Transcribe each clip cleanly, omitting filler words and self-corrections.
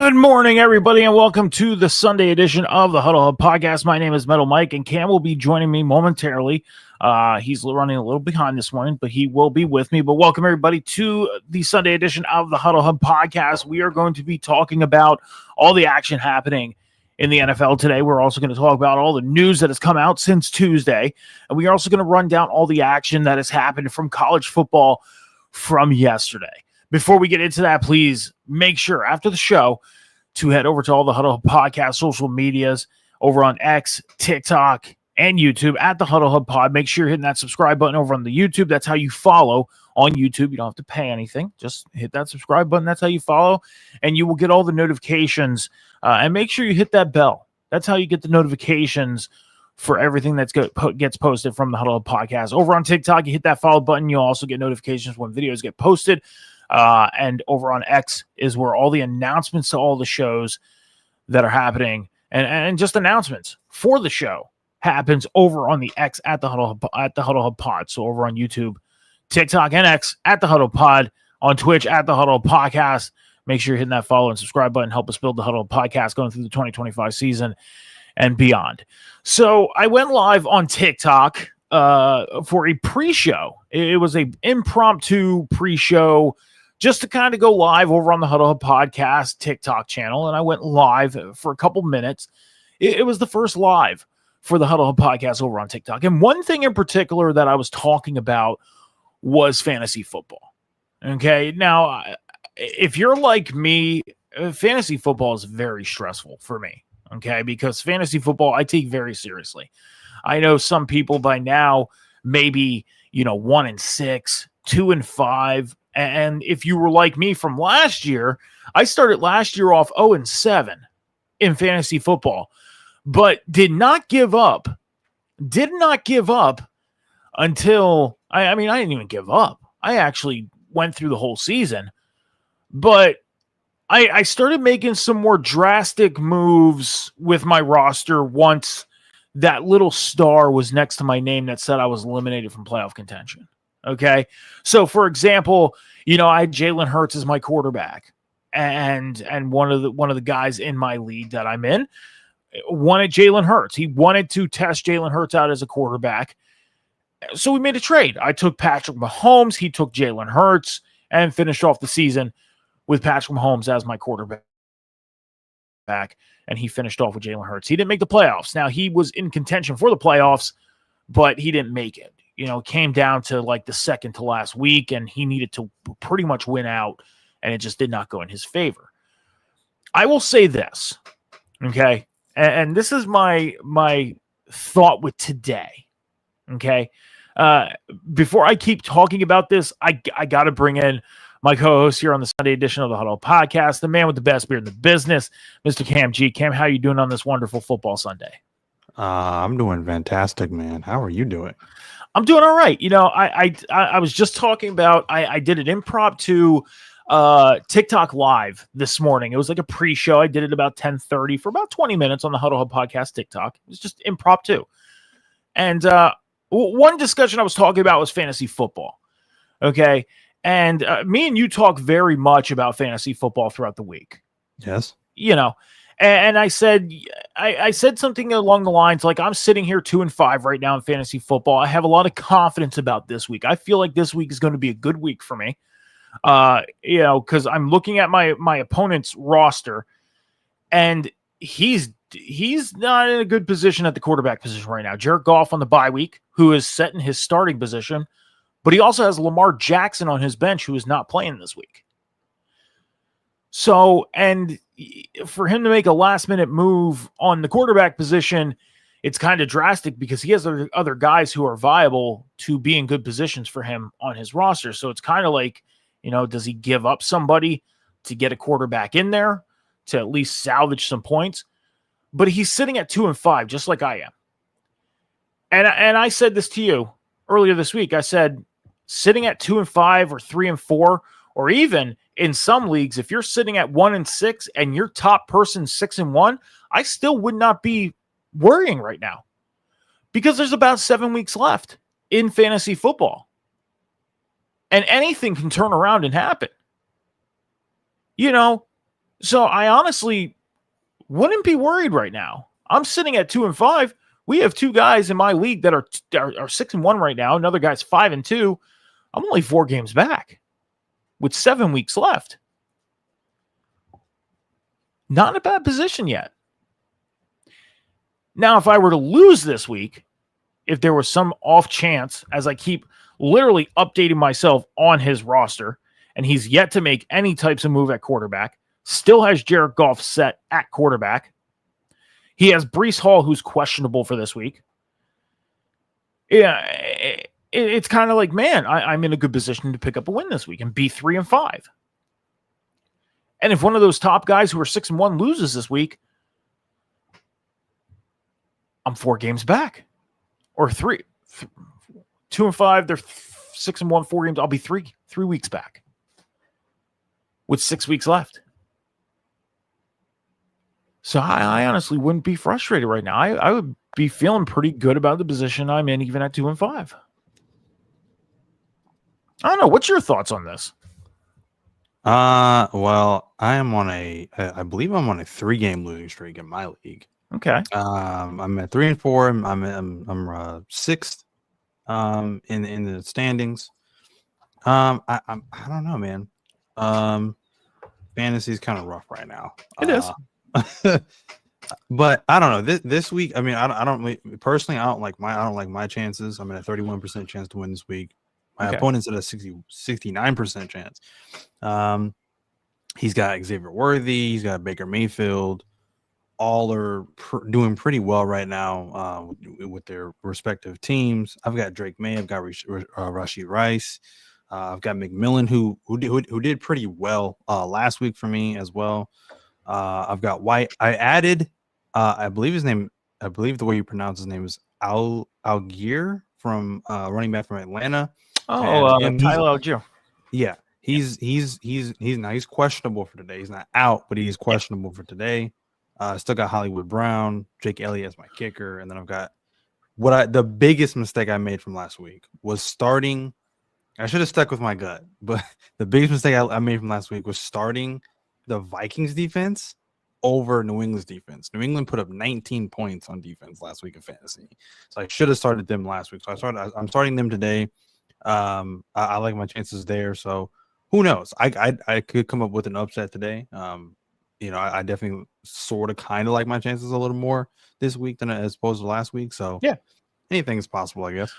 Good morning, everybody, and welcome to the Sunday edition of the Huddle Hub Podcast. My name is Metal Mike, and Cam will be joining me momentarily. He's running a little behind this morning, but he will be with me. But welcome, everybody, to the Sunday edition of the Huddle Hub Podcast. We are going to be talking about all the action happening in the NFL today. We're also going to talk about all the news that has come out since Tuesday, and we are also going to run down all the action that has happened from college football from yesterday. Before we get into that, please make sure after the show to head over to all the Huddle Hub Podcast social medias over on X, TikTok, and YouTube at the Huddle Hub Pod. Make sure you're hitting that subscribe button over on the YouTube. That's how you follow on YouTube. You don't have to pay anything. Just hit that subscribe button. That's how you follow, and you will get all the notifications. And make sure you hit that bell. That's how you get the notifications for everything that gets posted from the Huddle Hub Podcast. Over on TikTok, you hit that follow button. You'll also get notifications when videos get posted. And over on X is where all the announcements to all the shows that are happening and just announcements for the show happens over on the X at the Huddle Hub Pod. So over on YouTube, TikTok, and X at the Huddle Pod, on Twitch at the Huddle Podcast. Make sure you're hitting that follow and subscribe button. Help us build the Huddle Podcast going through the 2025 season and beyond. So I went live on TikTok for a pre-show. It was an impromptu pre-show just to kind of go live over on the Huddle Hub Podcast TikTok channel. And I went live for a couple minutes. It was the first live for the Huddle Hub Podcast over on TikTok. And one thing in particular that I was talking about was fantasy football. Okay. Now, if you're like me fantasy football is very stressful for me. Okay, because fantasy football I take very seriously. I know some people by now maybe 1-6, 2-5, and if you were like me from last year, I started last year off 0-7 in fantasy football, but did not give up. Did not give up until I mean I didn't even give up. I actually went through the whole season, but I started making some more drastic moves with my roster once that little star was next to my name that said I was eliminated from playoff contention. Okay. So for example, I had Jalen Hurts as my quarterback, and one of the guys in my league that I'm in wanted Jalen Hurts. He wanted to test Jalen Hurts out as a quarterback. So we made a trade. I took Patrick Mahomes. He took Jalen Hurts and finished off the season with Patrick Mahomes as my quarterback. And he finished off with Jalen Hurts. He didn't make the playoffs. Now, he was in contention for the playoffs, but he didn't make it. It came down to like the second to last week, and he needed to pretty much win out, and it just did not go in his favor. I will say this, okay? And this is my thought with today, okay? Before I keep talking about this, I got to bring in my co-host here on the Sunday edition of the Huddle Podcast, the man with the best beard in the business, Mr. Cam G. Cam, how are you doing on this wonderful football Sunday? I'm doing fantastic, man. How are you doing? I'm doing all right. I was just talking about I did an impromptu TikTok live this morning. It was like a pre-show. I did it about 10:30 for about 20 minutes on the Huddle Hub Podcast TikTok. It was just impromptu. And one discussion I was talking about was fantasy football. Okay. And me and you talk very much about fantasy football throughout the week. Yes. And I said something along the lines like, I'm sitting here 2-5 right now in fantasy football. I have a lot of confidence about this week. I feel like this week is going to be a good week for me. Because I'm looking at my opponent's roster, and he's not in a good position at the quarterback position right now. Jared Goff on the bye week, who is set in his starting position. But he also has Lamar Jackson on his bench, who is not playing this week. So, and for him to make a last-minute move on the quarterback position, it's kind of drastic because he has other guys who are viable to be in good positions for him on his roster. So it's kind of like, does he give up somebody to get a quarterback in there to at least salvage some points? But he's sitting at 2-5, just like I am. And I said this to you earlier this week. I said, sitting at 2-5 or 3-4, or even in some leagues, if you're sitting at 1-6 and your top person 6-1, I still would not be worrying right now because there's about 7 weeks left in fantasy football, and anything can turn around and happen. So I honestly wouldn't be worried right now. I'm sitting at 2-5. We have two guys in my league that are 6-1 right now. Another guy's 5-2. I'm only 4 games back with 7 weeks left. Not in a bad position yet. Now, if I were to lose this week, if there was some off chance, as I keep literally updating myself on his roster, and he's yet to make any types of move at quarterback, still has Jared Goff set at quarterback. He has Breece Hall, who's questionable for this week. Yeah, it's kind of like, man, I'm in a good position to pick up a win this week and be 3-5. And if one of those top guys who are 6-1 loses this week, I'm 4 games back, or 2-5. They're 6-1, 4 games. I'll be 3 weeks back with 6 weeks left. So I honestly wouldn't be frustrated right now. I would be feeling pretty good about the position I'm in, even at 2-5. I don't know. What's your thoughts on this? Well, I believe I'm on a 3-game losing streak in my league. Okay. I'm at 3-4. I'm sixth, in the standings. I don't know, man. Fantasy is kind of rough right now. It is. But I don't know. This week, I mean, I don't personally. I don't like my chances. I'm at a 31% chance to win this week. My opponent's at a 69% chance. He's got Xavier Worthy. He's got Baker Mayfield. All are doing pretty well right now with their respective teams. I've got Drake May. I've got Rashid Rice. I've got McMillan, who did pretty well last week for me as well. I've got White. I added, I believe the way you pronounce his name is Algier from running back from Atlanta. Oh, Tyler Algier. Yeah, he's questionable for today. He's not out, but he's questionable for today. Still got Hollywood Brown, Jake Elliott as my kicker, and then I've got the biggest mistake I made from last week was starting. I should have stuck with my gut, but the biggest mistake I made from last week was starting the Vikings defense over New England's defense. New England put up 19 points on defense last week in fantasy, so I should have started them last week. So I'm starting them today. I like my chances there. So who knows? I could come up with an upset today. I definitely sort of kind of like my chances a little more this week than as opposed to last week. So yeah, anything is possible, I guess.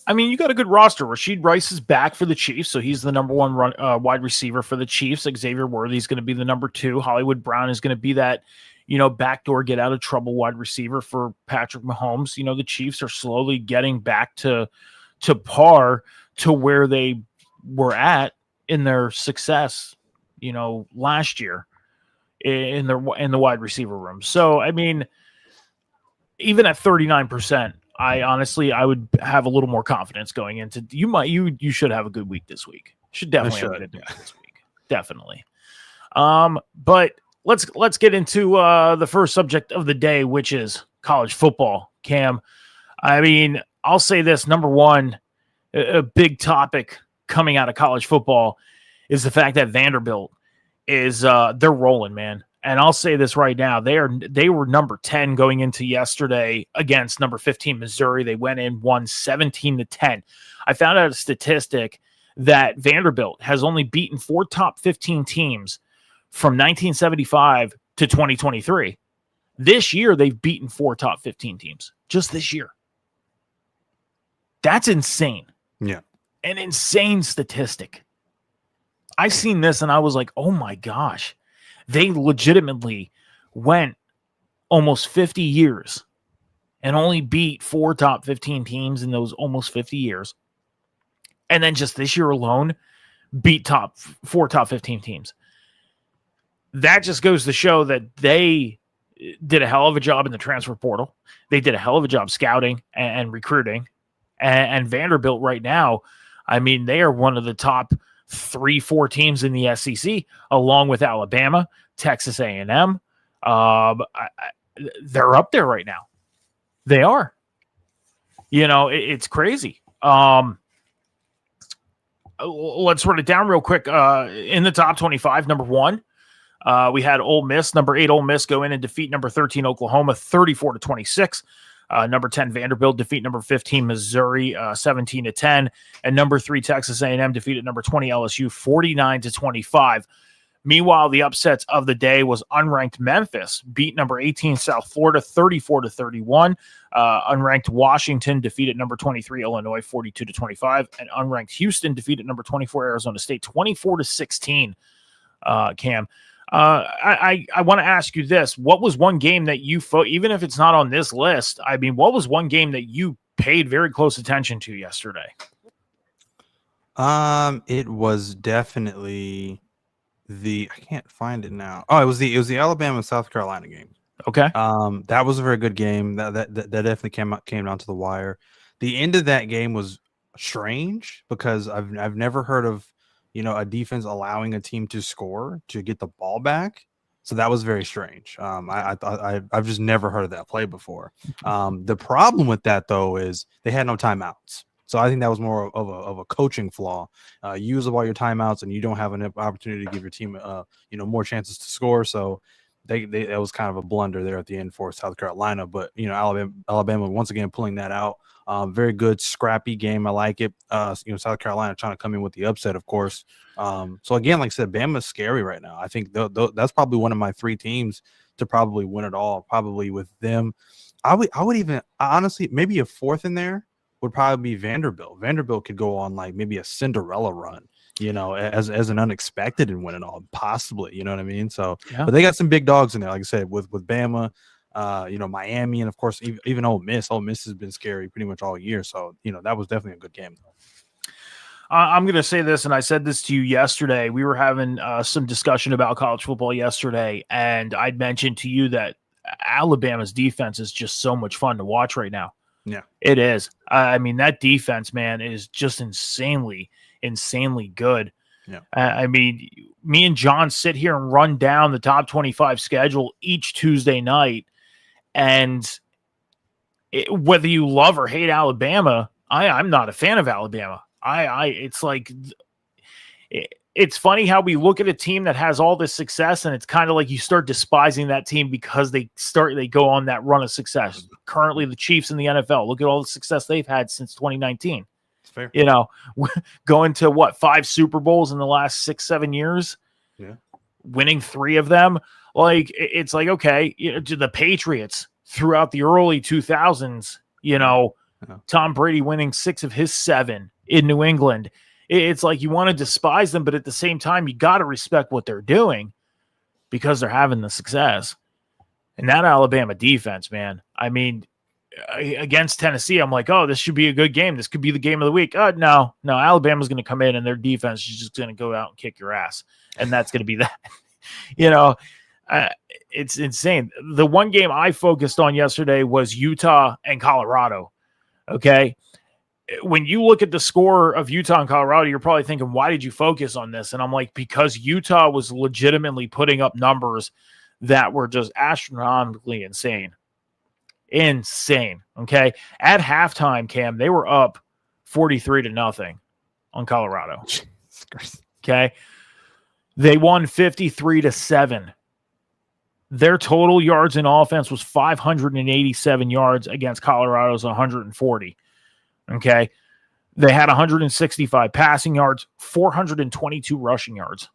I mean, you got a good roster. Rashid Rice is back for the Chiefs, so he's the number one wide receiver for the Chiefs. Xavier Worthy is going to be the number 2. Hollywood Brown is going to be that, backdoor get out of trouble wide receiver for Patrick Mahomes. The Chiefs are slowly getting back to par to where they were at in their success, last year in the wide receiver room. So, I mean, even at 39%, I would have a little more confidence going into you should have a good week this week. Should definitely have a good week this week. Definitely. But let's get into the first subject of the day, which is college football. Cam, I mean, I'll say this, number one, a big topic coming out of college football is the fact that Vanderbilt is they're rolling, man. And I'll say this right now. They were number 10 going into yesterday against number 15 Missouri. They went in, won 17-10. I found out a statistic that Vanderbilt has only beaten 4 top 15 teams from 1975 to 2023. This year, they've beaten 4 top 15 teams. Just this year. That's insane. Yeah. An insane statistic. I seen this and I was like, oh my gosh. They legitimately went almost 50 years and only beat 4 top 15 teams in those almost 50 years. And then just this year alone, beat 4 top 15 teams. That just goes to show that they did a hell of a job in the transfer portal. They did a hell of a job scouting and recruiting. And Vanderbilt right now, I mean, they are one of the top 3-4 teams in the SEC, along with Alabama, Texas A&M. They're up there right now. They are. It's crazy. Let's run it down real quick. In the top 25, number 1, we had Ole Miss, number 8 Ole Miss go in and defeat number 13 Oklahoma 34-26. Number 10 Vanderbilt defeat number 15 Missouri 17-10, and number 3 Texas A&M defeated number 20 LSU 49-25. Meanwhile, the upsets of the day was unranked Memphis beat number 18 South Florida 34-31. Unranked Washington defeated number 23 Illinois 42-25, and unranked Houston defeated number 24 Arizona State 24-16. Cam. I want to ask you this. What was one game that you, even if it's not on this list, I mean, what was one game that you paid very close attention to yesterday? It was definitely I can't find it now. Oh, it was the Alabama South Carolina game. Okay. That was a very good game. That definitely came down to the wire. The end of that game was strange because I've never heard of a defense allowing a team to score to get the ball back. So that was very strange. I've just never heard of that play before. The problem with that though is they had no timeouts. So I think that was more of a coaching flaw. Use up all your timeouts and you don't have an opportunity to give your team more chances to score. So that was kind of a blunder there at the end for South Carolina. But Alabama once again pulling that out. Very good, scrappy game. I like it. South Carolina trying to come in with the upset, of course. So again, like I said, Bama's scary right now. I think that's probably one of my 3 teams to probably win it all. Probably with them, I would even honestly maybe a 4th in there would probably be Vanderbilt. Vanderbilt could go on like maybe a Cinderella run as an unexpected and win it all, possibly. You know what I mean? So, Yeah. but they got some big dogs in there, like I said, with Bama, Miami, and of course even Ole Miss. Ole Miss has been scary pretty much all year. So, that was definitely a good game. I'm going to say this, and I said this to you yesterday. We were having some discussion about college football yesterday, and I'd mentioned to you that Alabama's defense is just so much fun to watch right now. Yeah, it is. I mean, that defense, man, is just insanely good. Yeah. I mean, me and John sit here and run down the top 25 schedule each Tuesday night, and whether you love or hate Alabama, I'm not a fan of Alabama. It's like it's funny how we look at a team that has all this success, and it's kind of like you start despising that team because they go on that run of success. Currently, the Chiefs in the NFL, look at all the success they've had since 2019. It's fair. Going to 5 Super Bowls in the last 6-7 years, winning 3 of them. Like, it's like, okay, to the Patriots throughout the early 2000s, Tom Brady winning 6 of his 7 in New England. It's like you want to despise them, but at the same time, you got to respect what they're doing because they're having the success. And that Alabama defense, man, I mean, against Tennessee, I'm like, oh, this should be a good game. This could be the game of the week. No, Alabama's going to come in and their defense is just going to go out and kick your ass. And that's going to be that. It's insane. The one game I focused on yesterday was Utah and Colorado. Okay. When you look at the score of Utah and Colorado, you're probably thinking, why did you focus on this? And I'm like, because Utah was legitimately putting up numbers that were just astronomically insane. Okay. At halftime, Cam, they were up 43-0 on Colorado. Okay. They won 53-7. Their total yards in offense was 587 yards against Colorado's 140. Okay. They had 165 passing yards, 422 rushing yards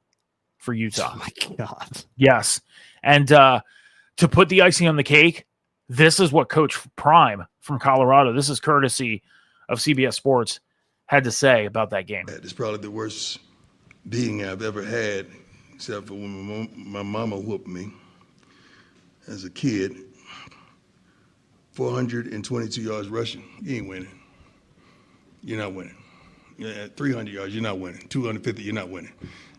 for Utah. Oh my God. Yes. And to put the icing on the cake, this is what Coach Prime from Colorado, this is courtesy of CBS Sports, had to say about that game. It's probably the worst beating I've ever had, except for when my mama whooped me as a kid. 422 yards rushing, you ain't winning. You're not winning. 300 yards, you're not winning. 250, you're not winning.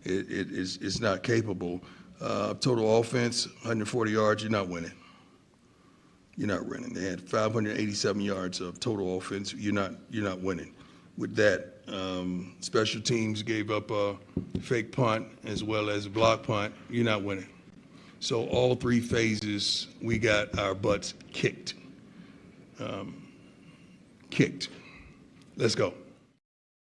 It's not capable. Total offense, 140 yards, you're not winning. You're not winning. They had 587 yards of total offense. You're not winning. With that, special teams gave up a fake punt as well as a block punt. You're not winning. So all 3 phases, we got our butts kicked. Let's go.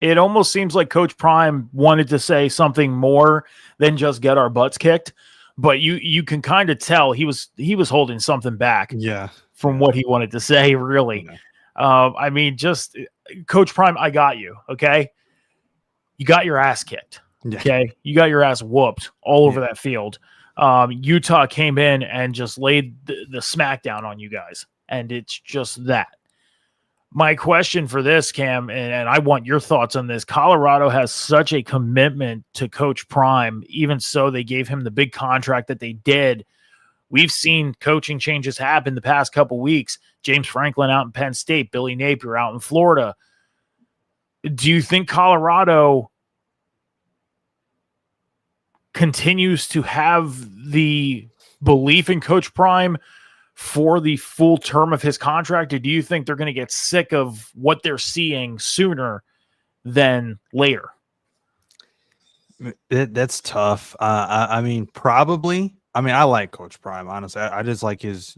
It almost seems like Coach Prime wanted to say something more than just get our butts kicked, but you can kind of tell he was holding something back. From what he wanted to say, really. I mean, just Coach Prime, I got you. Okay, you got your ass kicked. Okay, you got your ass whooped all over that field. Utah came in and just laid the smackdown on you guys, and it's just that. My question for this, Cam, and I want your thoughts on this. Colorado has such a commitment to Coach Prime. Even so, they gave him the big contract that they did. We've seen coaching changes happen the past couple weeks. James Franklin out in Penn State, Billy Napier out in Florida. Do you think Colorado continues to have the belief in Coach Prime for the full term of his contract, or do you think they're going to get sick of what they're seeing sooner than later? That's tough. I mean, probably. I mean, I like Coach Prime, honestly. I just like his,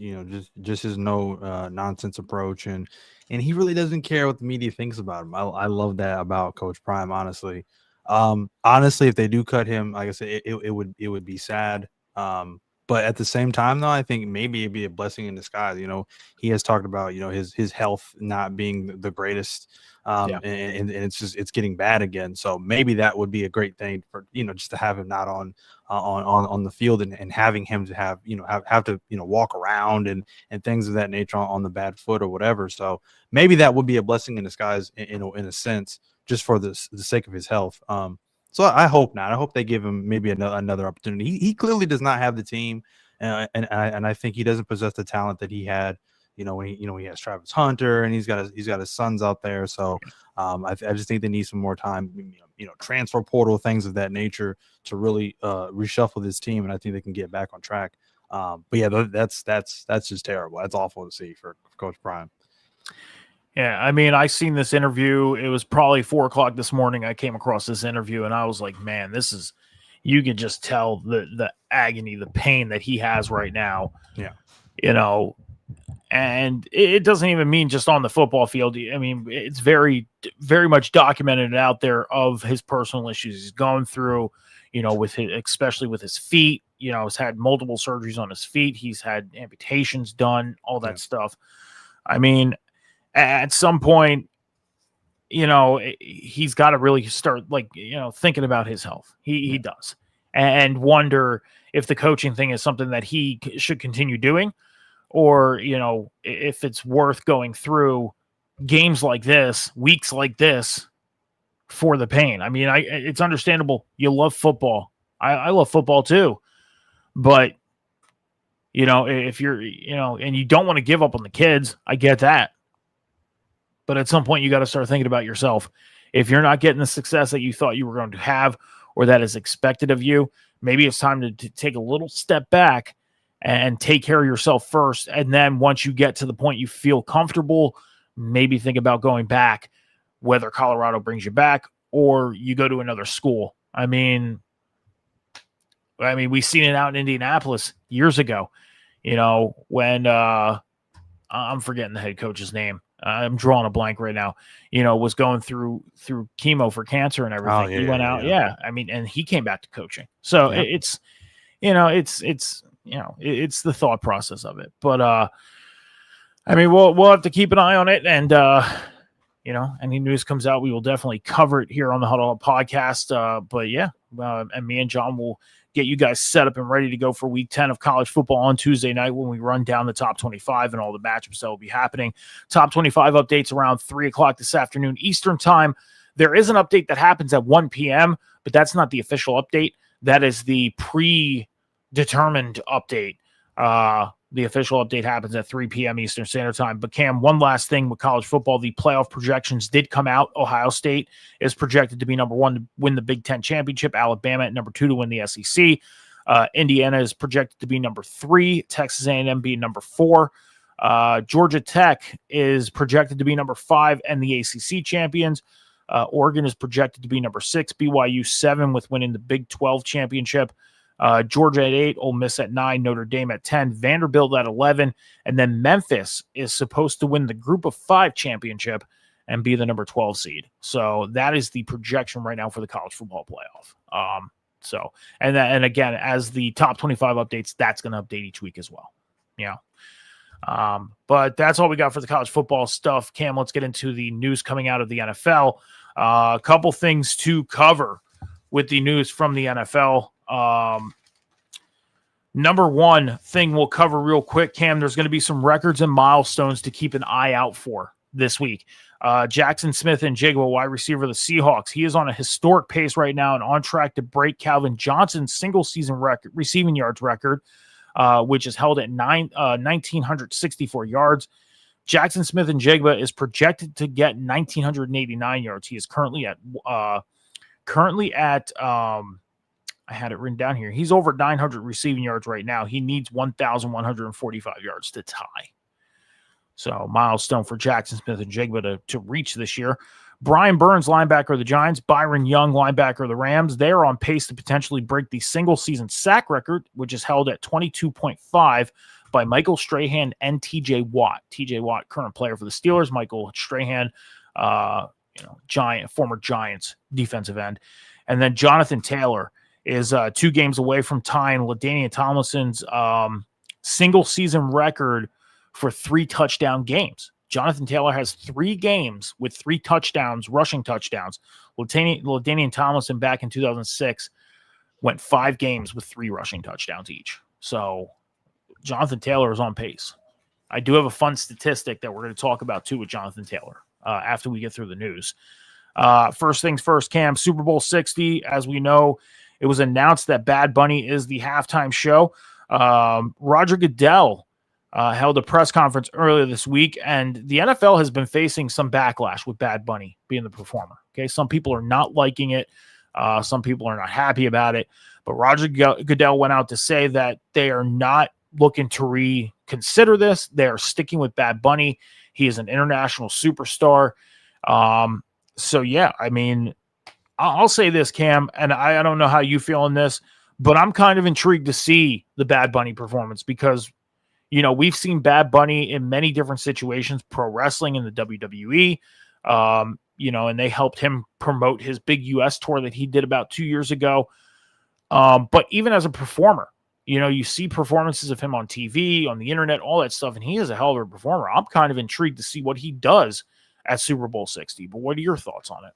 just his no nonsense approach, and he really doesn't care what the media thinks about him. I love that about Coach Prime, honestly. Honestly, if they do cut him, like I said, it would be sad. But at the same time, though, I think maybe it'd be a blessing in disguise. He has talked about, his health not being the greatest, and it's getting bad again. So maybe that would be a great thing for, just to have him not on the field and having him to have to walk around and things of that nature on the bad foot or whatever. So maybe that would be a blessing in disguise in a sense, just for the sake of his health. So I hope not. I hope they give him maybe another opportunity. He clearly does not have the team, and I think he doesn't possess the talent that he had. When he has Travis Hunter and he's got his sons out there. So I just think they need some more time. Transfer portal, things of that nature to really reshuffle this team, and I think they can get back on track. But yeah, that's just terrible. That's awful to see for Coach Prime. Yeah, I mean, I seen this interview. It was probably 4:00 this morning. I came across this interview, and I was like, man, you could just tell the agony, the pain that he has right now. Yeah. And it doesn't even mean just on the football field. I mean, it's very, very much documented out there of his personal issues he's going through, especially with his feet. He's had multiple surgeries on his feet. He's had amputations done, all that stuff. I mean, at some point, he's got to really start thinking about his health. He does, and wonder if the coaching thing is something that he should continue doing, or if it's worth going through games like this, weeks like this, for the pain. I mean, it's understandable. You love football. I love football too, but if you're and you don't want to give up on the kids, I get that. But at some point, you got to start thinking about yourself. If you're not getting the success that you thought you were going to have, or that is expected of you, maybe it's time to take a little step back and take care of yourself first. And then once you get to the point you feel comfortable, maybe think about going back, whether Colorado brings you back or you go to another school. I mean, we've seen it out in Indianapolis years ago, when I'm forgetting the head coach's name. I'm drawing a blank right now, was going through chemo for cancer and everything. He went out. Yeah. I mean, and he came back to coaching. So it's the thought process of it. But, we'll have to keep an eye on it. And, any news comes out, we will definitely cover it here on the Huddle Up podcast. And me and John will get you guys set up and ready to go for week 10 of college football on Tuesday night when we run down the top 25 and all the matchups that will be happening. Top 25 updates around 3:00 this afternoon Eastern time. There is an update that happens at 1 p.m., but that's not the official update. That is the predetermined update. The official update happens at 3 p.m. Eastern Standard Time. But Cam, one last thing with college football, the playoff projections did come out. Ohio State is projected to be number 1 to win the Big Ten championship. Alabama at number 2 to win the SEC. Indiana is projected to be number 3. Texas A&M being number 4. Georgia Tech is projected to be number 5 and the ACC champions. Oregon is projected to be number 6. BYU 7 with winning the Big 12 championship. Georgia at 8, Ole Miss at 9, Notre Dame at 10, Vanderbilt at 11, and then Memphis is supposed to win the Group of 5 championship and be the number 12 seed. So that is the projection right now for the college football playoff. And again, as the top 25 updates, that's going to update each week as well. Yeah. But that's all we got for the college football stuff. Cam, let's get into the news coming out of the NFL. A couple things to cover with the news from the NFL. Number one thing we'll cover real quick, Cam, there's going to be some records and milestones to keep an eye out for this week. Jackson Smith-Njigba, wide receiver of the Seahawks, he is on a historic pace right now and on track to break Calvin Johnson's single-season record, receiving yards record, which is held at 1,964 yards. Jackson Smith-Njigba is projected to get 1,989 yards. He is currently at I had it written down here. He's over 900 receiving yards right now. He needs 1,145 yards to tie. So milestone for Jackson Smith-Njigba to reach this year. Brian Burns, linebacker of the Giants. Byron Young, linebacker of the Rams. They are on pace to potentially break the single-season sack record, which is held at 22.5 by Michael Strahan and T.J. Watt. T.J. Watt, current player for the Steelers. Michael Strahan, former Giants defensive end. And then Jonathan Taylor is 2 games away from tying LaDainian Tomlinson's single-season record for 3 touchdown games. Jonathan Taylor has 3 games with 3 touchdowns, rushing touchdowns. LaDainian Tomlinson back in 2006 went 5 games with 3 rushing touchdowns each. So Jonathan Taylor is on pace. I do have a fun statistic that we're going to talk about too with Jonathan Taylor after we get through the news. First things first, Cam, Super Bowl 60, as we know, it was announced that Bad Bunny is the halftime show. Roger Goodell held a press conference earlier this week, and the NFL has been facing some backlash with Bad Bunny being the performer. Okay, some people are not liking it. Some people are not happy about it. But Roger Goodell went out to say that they are not looking to reconsider this. They are sticking with Bad Bunny. He is an international superstar. So, yeah, I mean, I'll say this, Cam, and I don't know how you feel on this, but I'm kind of intrigued to see the Bad Bunny performance because, you know, we've seen Bad Bunny in many different situations, pro wrestling in the WWE, you know, and they helped him promote his big U.S. tour that he did about 2 years ago. But even as a performer, you know, you see performances of him on TV, on the internet, all that stuff, and he is a hell of a performer. I'm kind of intrigued to see what he does at Super Bowl 60. But what are your thoughts on it?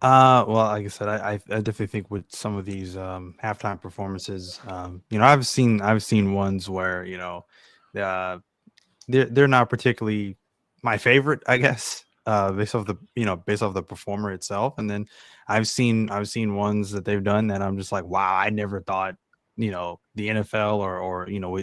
Well, like I said, I definitely think with some of these halftime performances, you know, I've seen ones where, you know, they're not particularly my favorite, I guess, based off the performer itself. And then I've seen ones that they've done that I'm just like, wow, I never thought, you know, the NFL or you know,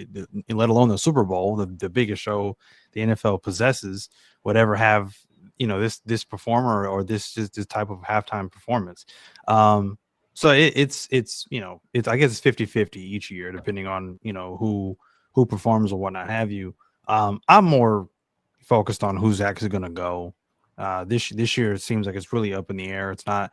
let alone the Super Bowl, the biggest show the NFL possesses, would ever have, you know, this performer or this type of halftime performance. So it's you know, I guess it's 50-50 each year, depending on, you know, who performs or whatnot have you. I'm more focused on who's actually going to go. This year it seems like it's really up in the air. It's not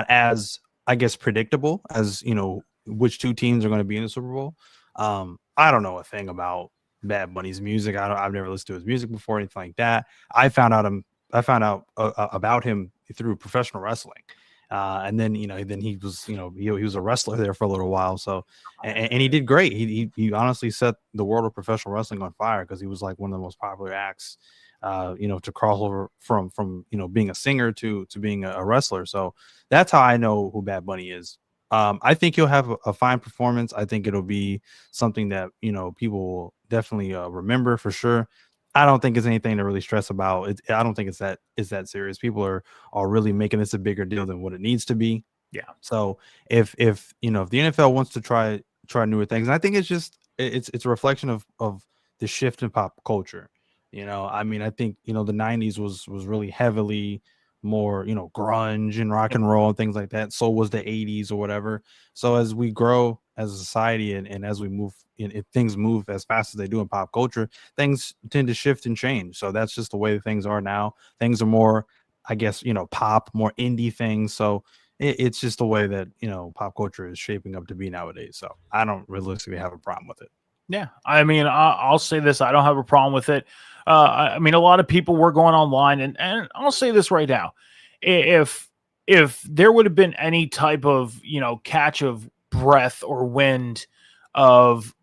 as, I guess, predictable as, you know, which two teams are going to be in the Super Bowl. I don't know a thing about Bad Bunny's music. I've never listened to his music before, anything like that. I found out about him through professional wrestling. And then, you know, he was, you know, he was a wrestler there for a little while. So, and he did great. He honestly set the world of professional wrestling on fire because he was like one of the most popular acts, you know, to cross over from, you know, being a singer to being a wrestler. So that's how I know who Bad Bunny is. I think he'll have a fine performance. I think it'll be something that, you know, people will definitely remember for sure. I don't think it's anything to really stress about. I don't think it's that serious. People are really making this a bigger deal than what it needs to be. Yeah. So if you know, if the NFL wants to try newer things, and I think it's just it's a reflection of the shift in pop culture. You know, I mean, I think, you know, the 90s was really heavily more, you know, grunge and rock and roll and things like that. So was the 80s or whatever. So as we grow as a society and as we move if things move as fast as they do in pop culture, things tend to shift and change. So that's just the way things are now. Things are more, I guess, you know, pop, more indie things. So it's just the way that, you know, pop culture is shaping up to be nowadays. So I don't realistically have a problem with it. Yeah, I mean, I'll say this. I don't have a problem with it. I mean, a lot of people were going online, and I'll say this right now. If there would have been any type of, you know, catch of breath or wind of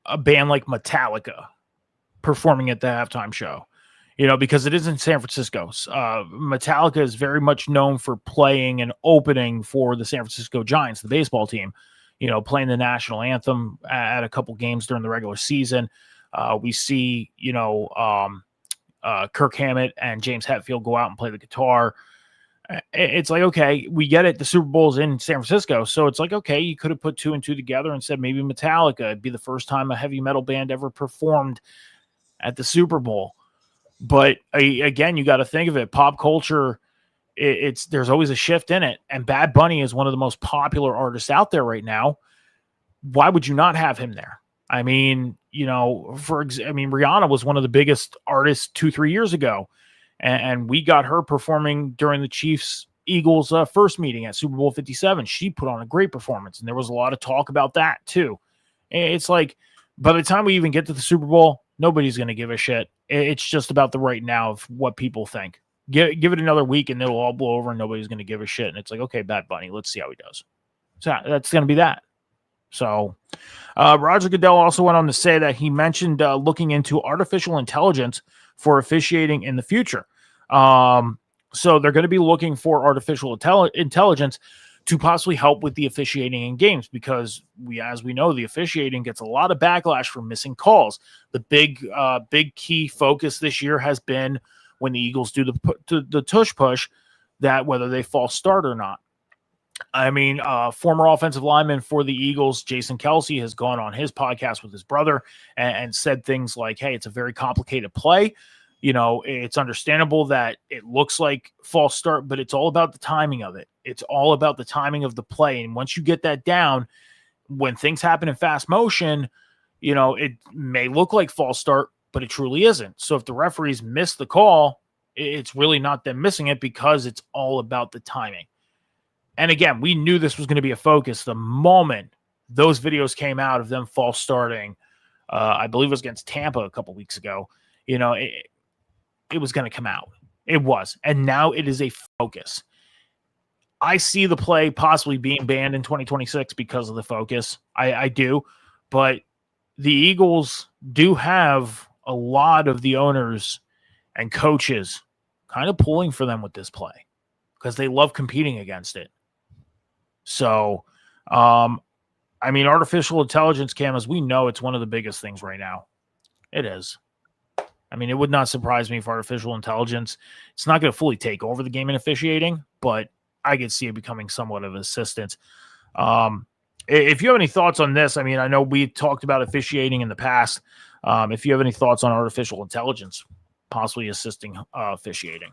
a band like Metallica performing at the halftime show, you know, because it is in San Francisco. Metallica is very much known for playing and opening for the San Francisco Giants, the baseball team, you know, playing the national anthem at a couple games during the regular season. We see, you know, Kirk Hammett and James Hetfield go out and play the guitar. It's like, okay, we get it. The Super Bowl's in San Francisco. So it's like, okay, you could have put two and two together and said maybe Metallica. It'd be the first time a heavy metal band ever performed at the Super Bowl. But again, you got to think of it. Pop culture, there's always a shift in it. And Bad Bunny is one of the most popular artists out there right now. Why would you not have him there? I mean, you know, Rihanna was one of the biggest artists 2-3 years ago. And we got her performing during the Chiefs-Eagles first meeting at Super Bowl 57. She put on a great performance, and there was a lot of talk about that too. It's like, by the time we even get to the Super Bowl, nobody's going to give a shit. It's just about the right now of what people think. Give it another week, and it'll all blow over, and nobody's going to give a shit. And it's like, okay, Bad Bunny, let's see how he does. So that's going to be that. So Roger Goodell also went on to say that he mentioned looking into artificial intelligence for officiating in the future. So they're going to be looking for artificial intelligence to possibly help with the officiating in games, because as we know, the officiating gets a lot of backlash for missing calls. The big key focus this year has been when the Eagles do the tush push, that whether they false start or not. I mean, former offensive lineman for the Eagles, Jason Kelsey, has gone on his podcast with his brother and said things like, hey, it's a very complicated play. You know, it's understandable that it looks like false start, but it's all about the timing of it. It's all about the timing of the play. And once you get that down, when things happen in fast motion, you know, it may look like false start, but it truly isn't. So if the referees miss the call, it's really not them missing it because it's all about the timing. And again, we knew this was going to be a focus the moment those videos came out of them false starting. I believe it was against Tampa a couple weeks ago. You know, it was going to come out. It was. And now it is a focus. I see the play possibly being banned in 2026 because of the focus. I do. But the Eagles do have a lot of the owners and coaches kind of pulling for them with this play because they love competing against it. So, I mean, artificial intelligence, Cam, as we know, it's one of the biggest things right now. It is. I mean, it would not surprise me if artificial intelligence, it's not going to fully take over the game in officiating, but I could see it becoming somewhat of an assistance. If you have any thoughts on this, I mean, I know we talked about officiating in the past. If you have any thoughts on artificial intelligence possibly assisting officiating.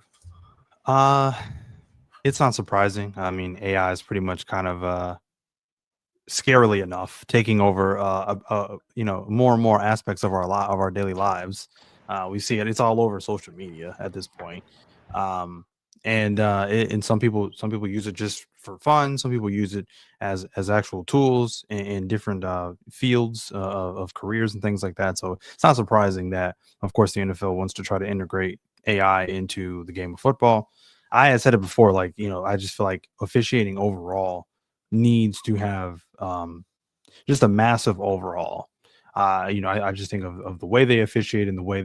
It's not surprising. I mean, AI is pretty much kind of scarily enough taking over you know, more and more aspects of our daily lives. We see it; it's all over social media at this point. And some people use it just for fun. Some people use it as actual tools in different fields of careers and things like that. So it's not surprising that, of course, the NFL wants to try to integrate AI into the game of football. I had said it before, like, you know, I just feel like officiating overall needs to have just a massive overhaul. You know, I just think of the way they officiate and the way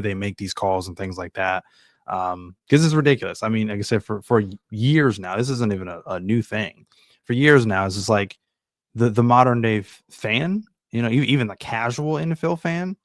they make these calls and things like that. Because it's ridiculous. I mean, like I said, for years now, this isn't even a new thing. For years now, it's just like the modern day fan, you know, even the casual NFL fan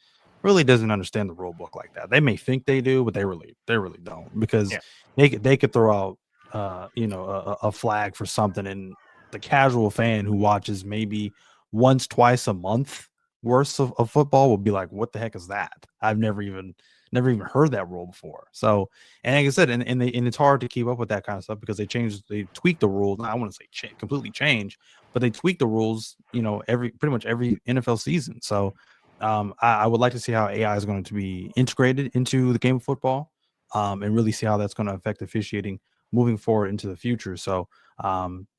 really doesn't understand the rule book like that. They may think they do, but they really don't, because they could throw out you know, a flag for something, and the casual fan who watches maybe once, twice a month worth of football will be like, what the heck is that? I've never even heard that rule before. So, and like I said, and it's hard to keep up with that kind of stuff because they tweak the rules. I want to say completely change, but they tweak the rules, you know, pretty much every NFL season. So I would like to see how AI is going to be integrated into the game of football, and really see how that's going to affect officiating moving forward into the future. So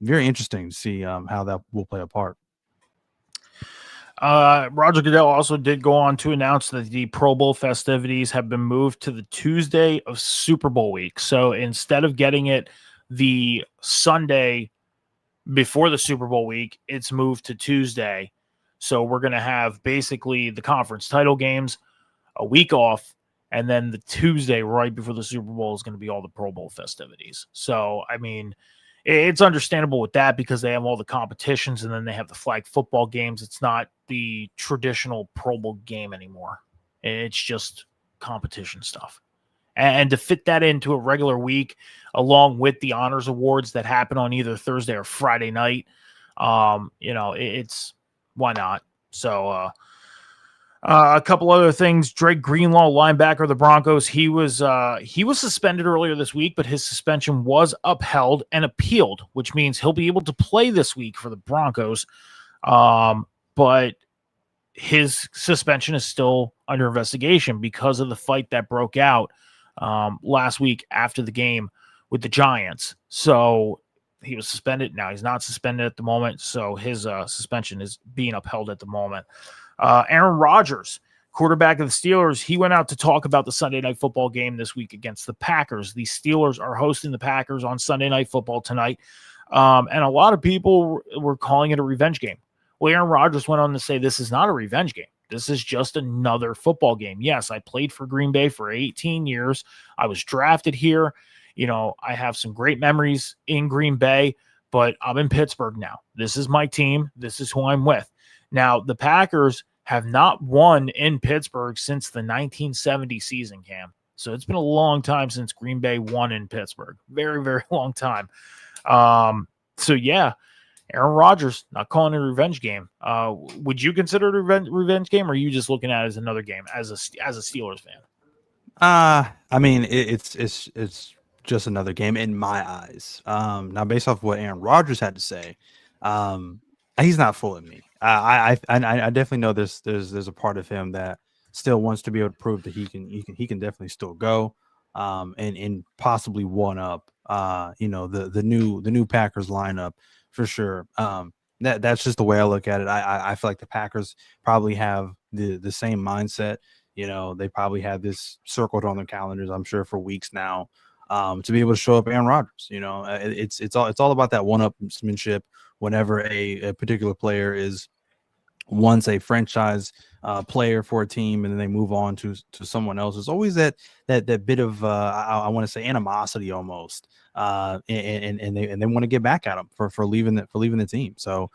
very interesting to see how that will play a part. Roger Goodell also did go on to announce that the Pro Bowl festivities have been moved to the Tuesday of Super Bowl week. So instead of getting it the Sunday before the Super Bowl week, it's moved to Tuesday. So we're going to have basically the conference title games, a week off, and then the Tuesday right before the Super Bowl is going to be all the Pro Bowl festivities. So, I mean, it's understandable with that because they have all the competitions and then they have the flag football games. It's not the traditional Pro Bowl game anymore. It's just competition stuff. And to fit that into a regular week, along with the honors awards that happen on either Thursday or Friday night, you know, it's why not? So, a couple other things. Drake Greenlaw, linebacker of the Broncos, he was suspended earlier this week, but his suspension was upheld and appealed, which means he'll be able to play this week for the Broncos. But his suspension is still under investigation because of the fight that broke out last week after the game with the Giants. So he was suspended. Now he's not suspended at the moment, so his suspension is being upheld at the moment. Aaron Rodgers, quarterback of the Steelers, he went out to talk about the Sunday Night Football game this week against the Packers. The Steelers are hosting the Packers on Sunday Night Football tonight, and a lot of people were calling it a revenge game. Well, Aaron Rodgers went on to say this is not a revenge game. This is just another football game. Yes, I played for Green Bay for 18 years. I was drafted here. You know, I have some great memories in Green Bay, but I'm in Pittsburgh now. This is my team. This is who I'm with. Now, the Packers have not won in Pittsburgh since the 1970 season, Cam. So it's been a long time since Green Bay won in Pittsburgh. Very, very long time. So yeah, Aaron Rodgers not calling it a revenge game. Would you consider it a revenge game, or are you just looking at it as another game as a Steelers fan? I mean, it's just another game in my eyes. Now based off what Aaron Rodgers had to say, he's not fooling me. I definitely know there's a part of him that still wants to be able to prove that he can definitely still go, and possibly one up, the new Packers lineup for sure. That's just the way I look at it. I feel like the Packers probably have the same mindset. They probably have this circled on their calendars, I'm sure, for weeks now, to be able to show up Aaron Rodgers. It's all about that one-upsmanship whenever a particular player is once a franchise player for a team and then they move on to someone else. There's always that bit of I want to say animosity almost, and they want to get back at him for leaving the team. So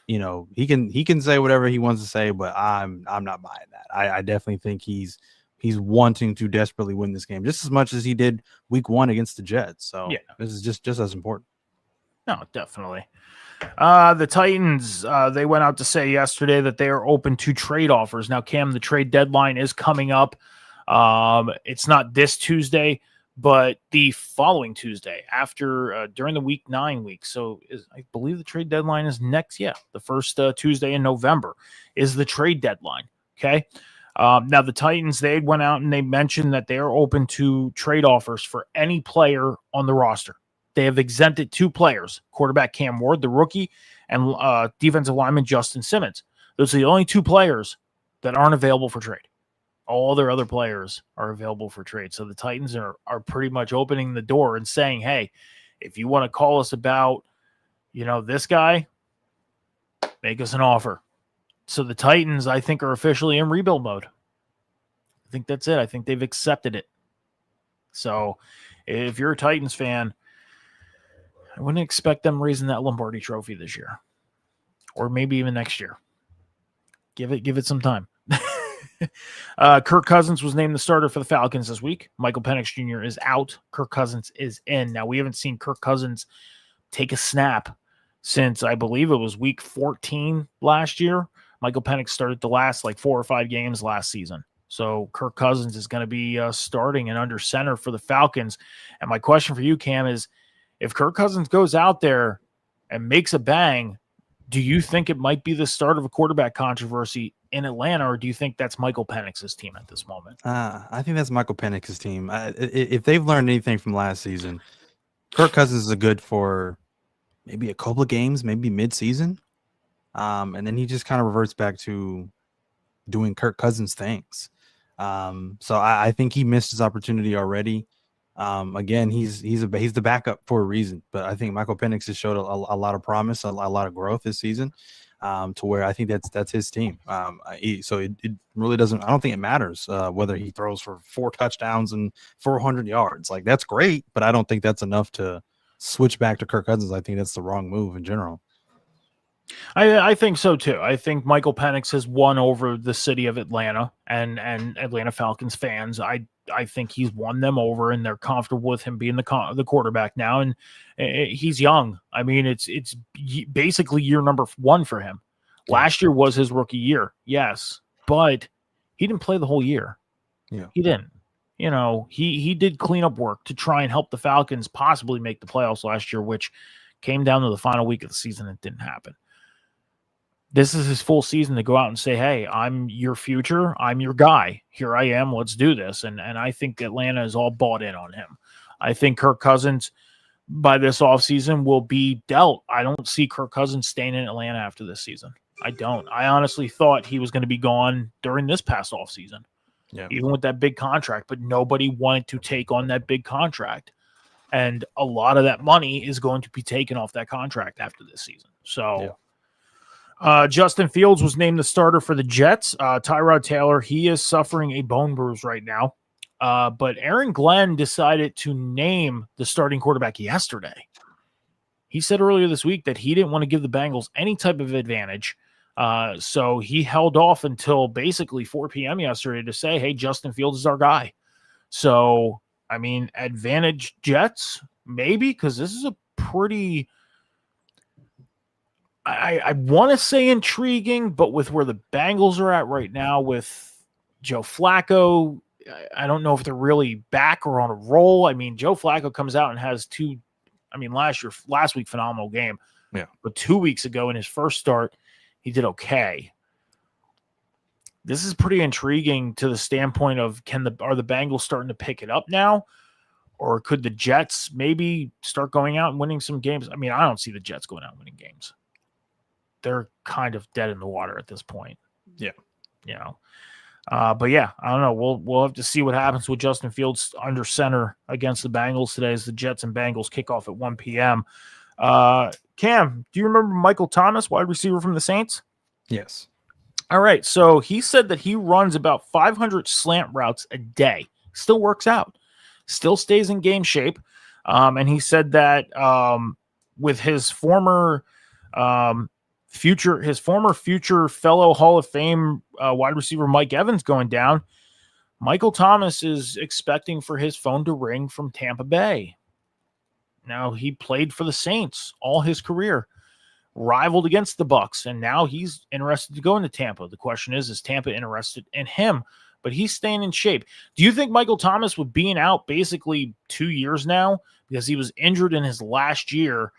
he can say whatever he wants to say, but I'm not buying that. I definitely think he's wanting to desperately win this game just as much as he did week 1 against the Jets. So yeah, this is just as important. No, definitely. The Titans, they went out to say yesterday that they are open to trade offers. Now, Cam, the trade deadline is coming up. It's not this Tuesday, but the following Tuesday after during the week 9 week. So I believe the trade deadline is the first Tuesday in November is the trade deadline. Okay. Now the Titans, they went out and they mentioned that they are open to trade offers for any player on the roster. They have exempted 2 players, quarterback Cam Ward, the rookie, and defensive lineman Justin Simmons. Those are the only 2 players that aren't available for trade. All their other players are available for trade. So the Titans are pretty much opening the door and saying, hey, if you want to call us about, this guy, make us an offer. So the Titans, I think, are officially in rebuild mode. I think that's it. I think they've accepted it. So if you're a Titans fan, I wouldn't expect them raising that Lombardi trophy this year, or maybe even next year. Give it some time. Kirk Cousins was named the starter for the Falcons this week. Michael Penix Jr. is out. Kirk Cousins is in. Now, we haven't seen Kirk Cousins take a snap since, I believe it was week 14 last year. Michael Penix started the last 4 or 5 games last season. So Kirk Cousins is going to be starting and under center for the Falcons. And my question for you, Cam, is if Kirk Cousins goes out there and makes a bang, do you think it might be the start of a quarterback controversy in Atlanta, or do you think that's Michael Penix's team at this moment? I think that's Michael Penix's team. If they've learned anything from last season, Kirk Cousins is good for maybe a couple of games, maybe mid-season, and then he just kind of reverts back to doing Kirk Cousins things. So I think he missed his opportunity already. Again, he's the backup for a reason, but I think Michael Penix has showed a lot of promise, a lot of growth this season, to where I think that's his team. So it really doesn't. I don't think it matters whether he throws for 4 touchdowns and 400 yards. That's great, but I don't think that's enough to switch back to Kirk Cousins. I think that's the wrong move in general. I think so too. I think Michael Penix has won over the city of Atlanta and Atlanta Falcons fans. I think he's won them over, and they're comfortable with him being the quarterback now. And he's young. I mean, it's basically year number 1 for him. Last year was his rookie year, yes, but he didn't play the whole year. Yeah, he didn't. He did cleanup work to try and help the Falcons possibly make the playoffs last year, which came down to the final week of the season. It didn't happen. This is his full season to go out and say, hey, I'm your future. I'm your guy. Here I am. Let's do this. And I think Atlanta is all bought in on him. I think Kirk Cousins, by this offseason, will be dealt. I don't see Kirk Cousins staying in Atlanta after this season. I don't. I honestly thought he was going to be gone during this past offseason, even with that big contract. But nobody wanted to take on that big contract. And a lot of that money is going to be taken off that contract after this season. So Justin Fields was named the starter for the Jets. Tyrod Taylor, he is suffering a bone bruise right now. But Aaron Glenn decided to name the starting quarterback yesterday. He said earlier this week that he didn't want to give the Bengals any type of advantage. So he held off until basically 4 p.m. yesterday to say, hey, Justin Fields is our guy. So, I mean, advantage Jets, maybe, because this is a pretty, I want to say intriguing, but with where the Bengals are at right now with Joe Flacco, I don't know if they're really back or on a roll. I mean, Joe Flacco comes out and has last week, phenomenal game. Yeah. But 2 weeks ago in his first start, he did okay. This is pretty intriguing to the standpoint of are the Bengals starting to pick it up now? Or could the Jets maybe start going out and winning some games? I mean, I don't see the Jets going out and winning games. They're kind of dead in the water at this point. Yeah. You know. But yeah, I don't know. We'll have to see what happens with Justin Fields under center against the Bengals today as the Jets and Bengals kick off at 1 p.m. Cam, do you remember Michael Thomas, wide receiver from the Saints? Yes. All right. So he said that he runs about 500 slant routes a day. Still works out. Still stays in game shape. And he said that with his former future fellow Hall of Fame wide receiver Mike Evans going down, Michael Thomas is expecting for his phone to ring from Tampa Bay. Now, he played for the Saints all his career, rivaled against the Bucs, and now he's interested to go into Tampa. The question is Tampa interested in him? But he's staying in shape. Do you think Michael Thomas, with being out basically 2 years now because he was injured in his last year,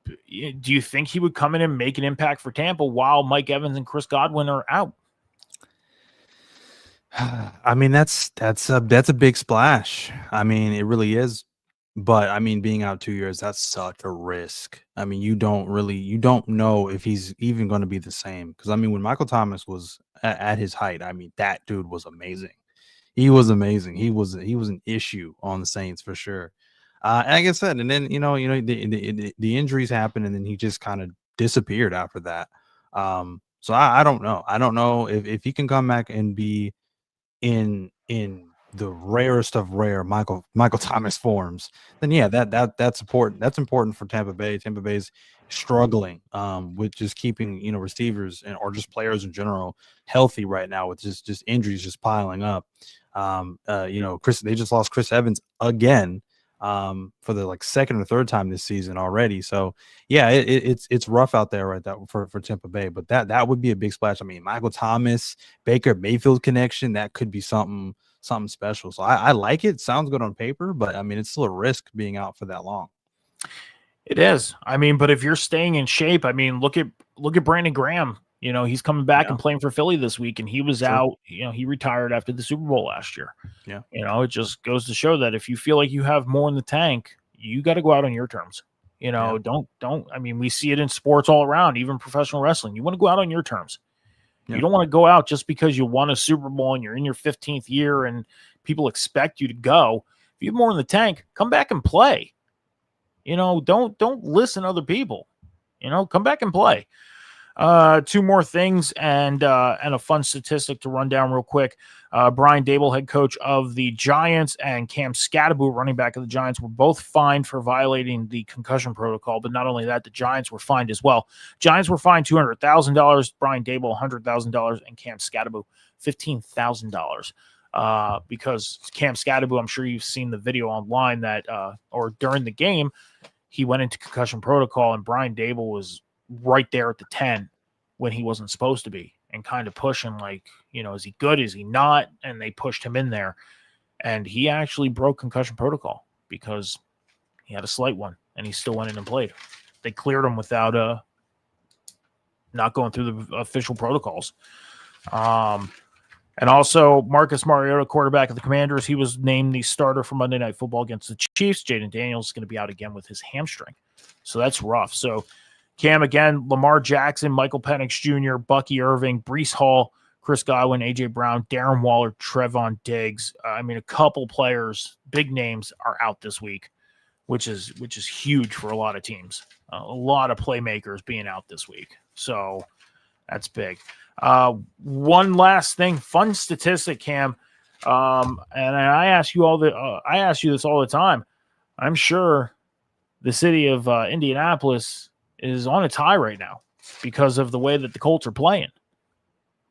do you think he would come in and make an impact for Tampa while Mike Evans and Chris Godwin are out? I mean, that's a big splash. I mean, it really is. But I mean, being out 2 years, that's such a risk. I mean, you don't know if he's even going to be the same. Because I mean, when Michael Thomas was at his height, I mean, that dude was amazing. He was amazing. He was an issue on the Saints for sure. Like I said, and then the injuries happened, and then he just kind of disappeared after that. So I don't know. I don't know if he can come back and be in the rarest of rare Michael Thomas forms, then yeah, that's important. That's important for Tampa Bay. Tampa Bay's struggling with just keeping receivers or just players in general healthy right now, with just injuries just piling up. They just lost Chris Evans again for the second or third time this season already. So yeah, it's rough out there right now for Tampa Bay, but that would be a big splash. I mean, Michael Thomas, Baker Mayfield connection, that could be something special. So I like it. Sounds good on paper, but I mean, it's still a risk being out for that long. It is. I mean, but if you're staying in shape, I mean, look at Brandon Graham. He's coming back and playing for Philly this week, and he was out. He retired after the Super Bowl last year. Yeah. It just goes to show that if you feel like you have more in the tank, you got to go out on your terms. Don't. I mean, we see it in sports all around, even professional wrestling. You want to go out on your terms. Yeah. You don't want to go out just because you won a Super Bowl and you're in your 15th year and people expect you to go. If you have more in the tank, come back and play. Don't listen to other people. Come back and play. Two more things and a fun statistic to run down real quick. Brian Daboll, head coach of the Giants, and Cam Scatterbo, running back of the Giants, were both fined for violating the concussion protocol. But not only that, the Giants were fined as well. Giants were fined $200,000, Brian Daboll $100,000, and Cam Scatterbo $15,000. Because Cam Scatterbo, I'm sure you've seen the video online that, or during the game, he went into concussion protocol, and Brian Daboll was right there at the 10 when he wasn't supposed to be, and kind of pushing is he good? Is he not? And they pushed him in there, and he actually broke concussion protocol because he had a slight one, and he still went in and played. They cleared him without not going through the official protocols. And also Marcus Mariota, quarterback of the Commanders, he was named the starter for Monday Night Football against the Chiefs. Jaden Daniels is going to be out again with his hamstring. So that's rough. So Cam, again, Lamar Jackson, Michael Penix Jr., Bucky Irving, Breece Hall, Chris Godwin, A.J. Brown, Darren Waller, Trevon Diggs. I mean, a couple players, big names, are out this week, which is huge for a lot of teams. A lot of playmakers being out this week. So that's big. One last thing, fun statistic, Cam. And I ask you this all the time. I'm sure the city of Indianapolis is on its high right now because of the way that the Colts are playing.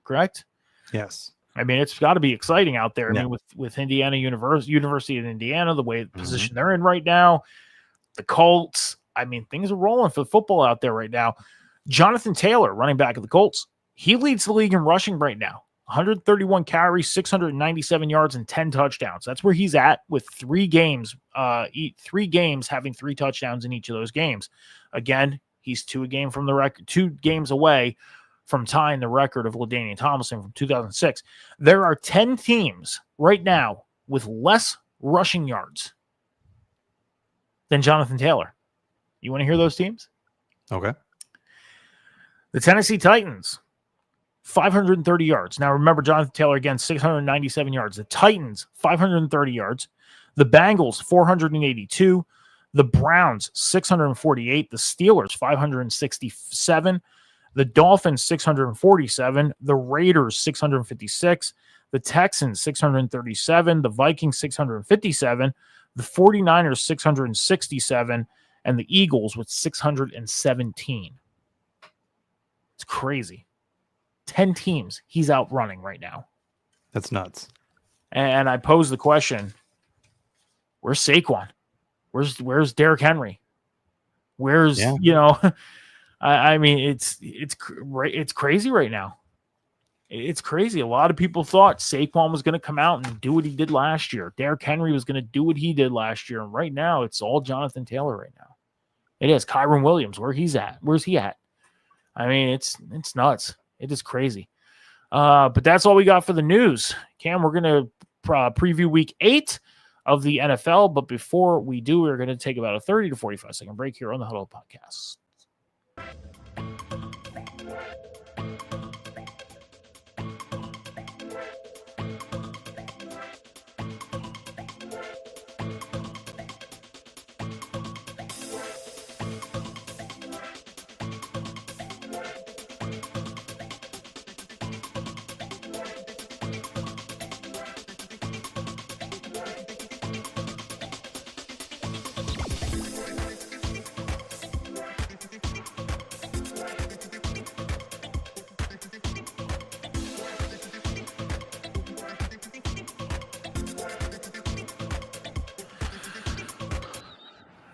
Correct? Yes. I mean, it's got to be exciting out there. I Yeah. mean, with Indiana University of Indiana, the way the Mm-hmm. position they're in right now, the Colts. I mean, things are rolling for football out there right now. Jonathan Taylor, running back of the Colts, he leads the league in rushing right now. 131 carries, 697 yards, and 10 touchdowns. That's where he's at with 3 games. 3 games having 3 touchdowns in each of those games. Again, he's 2 games away from tying the record of LaDainian Tomlinson from 2006. There are 10 teams right now with less rushing yards than Jonathan Taylor. You want to hear those teams? Okay. The Tennessee Titans, 530 yards. Now, remember, Jonathan Taylor, again, 697 yards. The Titans, 530 yards. The Bengals, 482. The Browns, 648. The Steelers, 567. The Dolphins, 647. The Raiders, 656. The Texans, 637. The Vikings, 657. The 49ers, 667. And the Eagles with 617. It's crazy. 10 teams he's outrunning right now. That's nuts. And I pose the question, where's Saquon? Where's Derrick Henry? Where's, I mean, it's crazy right now. It's crazy. A lot of people thought Saquon was going to come out and do what he did last year. Derrick Henry was going to do what he did last year. And right now, it's all Jonathan Taylor right now. It is. Kyron Williams, where's he at? I mean, it's nuts. It is crazy. But that's all we got for the news. Cam, we're going to preview week 8 of the NFL. But before we do, we're going to take about a 30 to 45 second break here on the Huddle Podcast.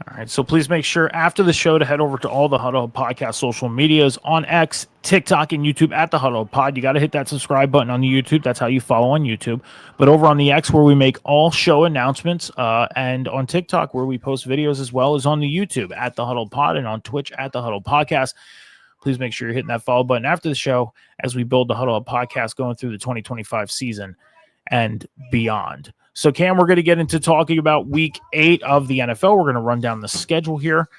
All right, so please make sure after the show to head over to all the Huddle Podcast social medias on X, TikTok, and YouTube at the Huddle Pod. You got to hit that subscribe button on the YouTube. That's how you follow on YouTube. But over on the X, where we make all show announcements, and on TikTok, where we post videos, as well as on the YouTube at the Huddle Pod and on Twitch at the Huddle Podcast. Please make sure you're hitting that follow button after the show as we build the Huddle Podcast going through the 2025 season and beyond. So, Cam, we're going to get into talking about week 8 of the NFL. We're going to run down the schedule here.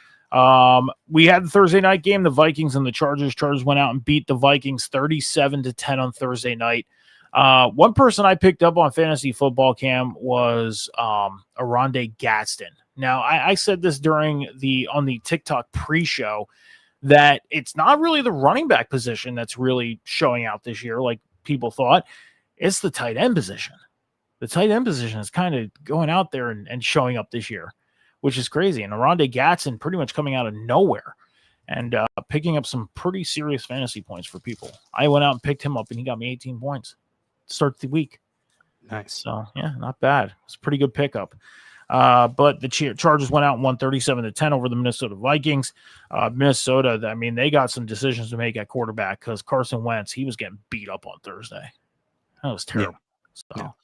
We had the Thursday night game, the Vikings and the Chargers. Chargers went out and beat the Vikings 37-10 on Thursday night. One person I picked up on fantasy football, Cam, was Aronde Gadsden. Now, I said this on the TikTok pre-show that it's not really the running back position that's really showing out this year like people thought. It's the tight end position. The tight end position is kind of going out there and showing up this year, which is crazy. And Aronde Gadsden pretty much coming out of nowhere and picking up some pretty serious fantasy points for people. I went out and picked him up, and he got me 18 points to start the week. Nice. So, yeah, not bad. It's a pretty good pickup. But the Chargers went out and won 37-10 over the Minnesota Vikings. Minnesota, I mean, they got some decisions to make at quarterback because Carson Wentz, he was getting beat up on Thursday. That was terrible. Yeah. So.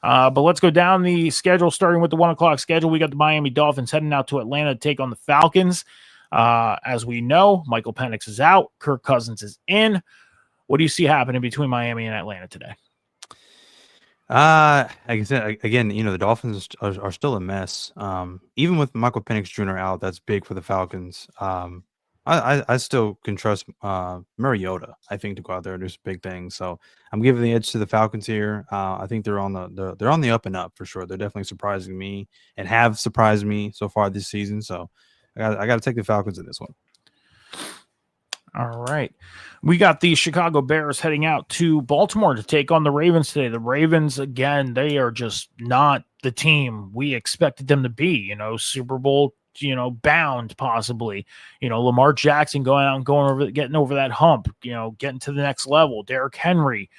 But let's go down the schedule, starting with the 1 o'clock schedule. We got the Miami Dolphins heading out to Atlanta to take on the Falcons. As we know, Michael Penix is out. Kirk Cousins is in. What do you see happening between Miami and Atlanta today? Like I said, again, the Dolphins are still a mess. Even with Michael Penix Jr. out, that's big for the Falcons. I still can trust Mariota, I think, to go out there and do some big things. So I'm giving the edge to the Falcons here. I think they're on the up and up for sure. They're definitely surprising me and have surprised me so far this season. So I got to take the Falcons in this one. All right. We got the Chicago Bears heading out to Baltimore to take on the Ravens today. The Ravens, again, they are just not the team we expected them to be, Super Bowl, bound possibly, Lamar Jackson going out and getting over that hump, getting to the next level. Derrick Henry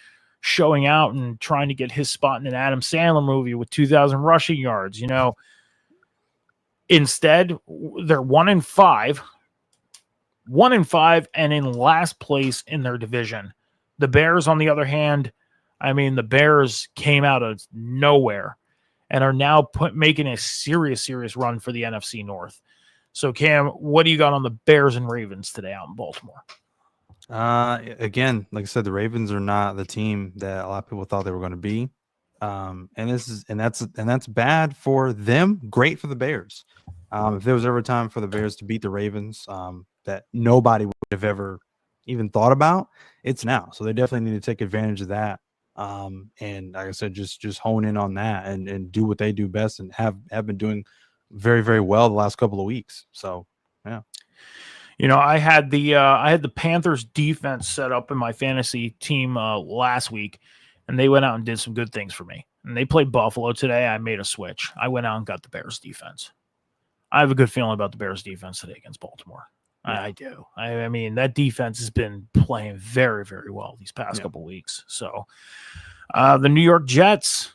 showing out and trying to get his spot in an Adam Sandler movie with 2,000 rushing yards. Instead, they're 1-5, and in last place in their division. The Bears, on the other hand, the Bears came out of nowhere and are now making a serious run for the NFC North. So, Cam, what do you got on the Bears and Ravens today out in Baltimore? Again, like I said, the Ravens are not the team that a lot of people thought they were going to be. And that's bad for them, great for the Bears. If there was ever a time for the Bears to beat the Ravens, that nobody would have ever even thought about, it's now. So they definitely need to take advantage of that. And like I said, just hone in on that and do what they do best and have been doing very, very well the last couple of weeks. So, yeah. I had the Panthers defense set up in my fantasy team last week, and they went out and did some good things for me. And they played Buffalo today. I made a switch. I went out and got the Bears defense. I have a good feeling about the Bears defense today against Baltimore. Yeah. I do. That defense has been playing very, very well these past couple weeks. So the New York Jets,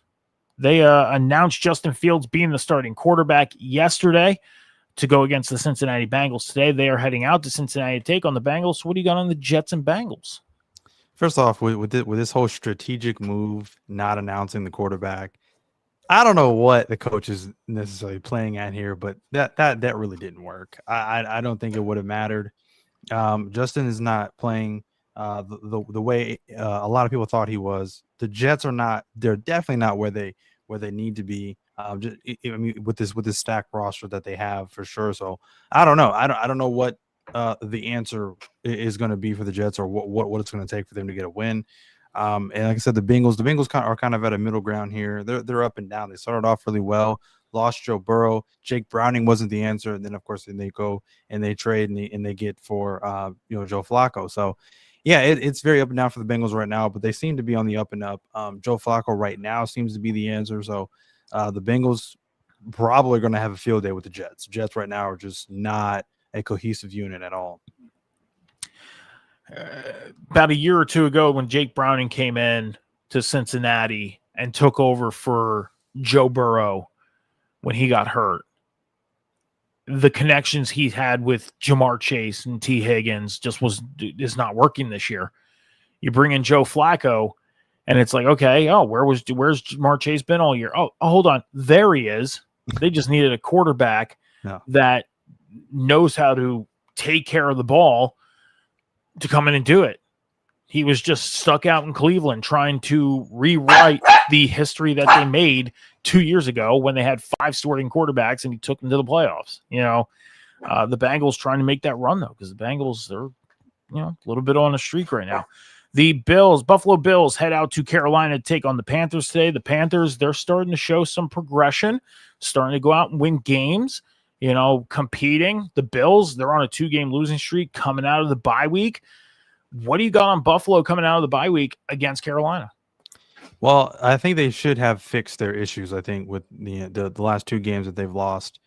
they announced Justin Fields being the starting quarterback yesterday to go against the Cincinnati Bengals today. They are heading out to Cincinnati to take on the Bengals. So what do you got on the Jets and Bengals? First off, with this whole strategic move, not announcing the quarterback, I don't know what the coach is necessarily playing at here, but that really didn't work. I don't think it would have mattered. Justin is not playing the way a lot of people thought he was. The Jets are not. They're definitely not where they need to be. With this stacked roster that they have for sure. So I don't know. I don't know what the answer is going to be for the Jets or what it's going to take for them to get a win. And like I said, the Bengals are kind of at a middle ground here. They're up and down. They started off really well, lost Joe Burrow. Jake Browning wasn't the answer, and then of course they go and they trade and they get for Joe Flacco. So yeah, it's very up and down for the Bengals right now, but they seem to be on the up and up. Joe Flacco right now seems to be the answer. So the Bengals probably going to have a field day with the Jets. Jets right now are just not a cohesive unit at all. About a year or two ago when Jake Browning came in to Cincinnati and took over for Joe Burrow when he got hurt, the connections he had with Jamar Chase and T. Higgins is not working this year. You bring in Joe Flacco, and it's like, okay, where's Jamar Chase been all year? Oh, hold on, there he is. They just needed a quarterback that knows how to take care of the ball to come in and do it. He was just stuck out in Cleveland trying to rewrite the history that they made 2 years ago when they had 5 starting quarterbacks and he took them to the playoffs. The Bengals trying to make that run though, because the Bengals, they're a little bit on a streak right now. The Buffalo Bills head out to Carolina to take on the Panthers today. The Panthers, they're starting to show some progression, starting to go out and win games, competing. The Bills, they're on a 2-game losing streak coming out of the bye week. What do you got on Buffalo coming out of the bye week against Carolina? Well, I think they should have fixed their issues, I think, with the last 2 games that they've lost.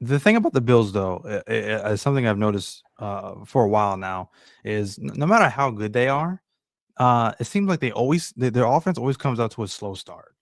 The thing about the Bills, though, is something I've noticed for a while now, is no matter how good they are, it seems like their offense always comes out to a slow start.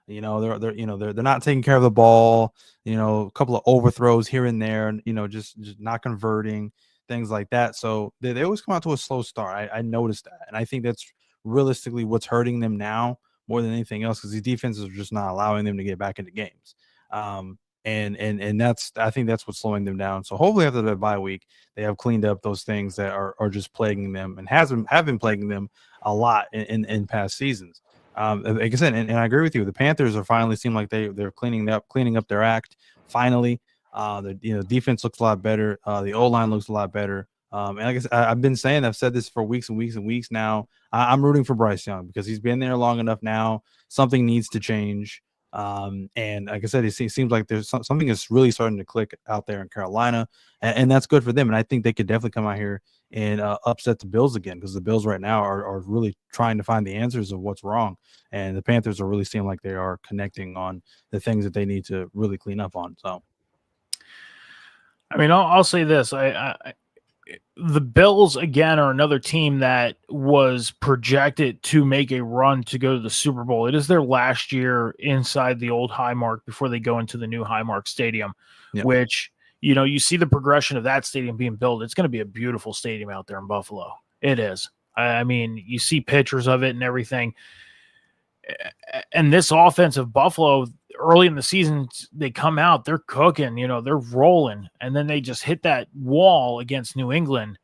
They're not taking care of the ball. A couple of overthrows here and there, just not converting, things like that. So they always come out to a slow start. I noticed that, and I think that's realistically what's hurting them now more than anything else, because these defenses are just not allowing them to get back into games. And that's, I think that's what's slowing them down. So hopefully after the bye week, they have cleaned up those things that are just plaguing them and have been plaguing them a lot in past seasons. Like I said, and I agree with you. The Panthers are finally seem like they're cleaning up their act. Finally, the defense looks a lot better. The O-line looks a lot better. And like I said, I've said this for weeks and weeks and weeks now. I'm rooting for Bryce Young because he's been there long enough now. Something needs to change. And like I said, it seems like there's something is really starting to click out there in Carolina, and that's good for them. And I think they could definitely come out here and upset the Bills again, because the Bills right now are really trying to find the answers of what's wrong. And the Panthers are really seeming like they are connecting on the things that they need to really clean up on. So, I mean, I'll say this. the Bills, again, are another team that was projected to make a run to go to the Super Bowl. It is their last year inside the old Highmark before they go into the new Highmark Stadium, which, you see the progression of that stadium being built. It's going to be a beautiful stadium out there in Buffalo. It is. I mean, you see pictures of it and everything. And this offense of Buffalo, early in the season, they come out, they're cooking, they're rolling. And then they just hit that wall against New England,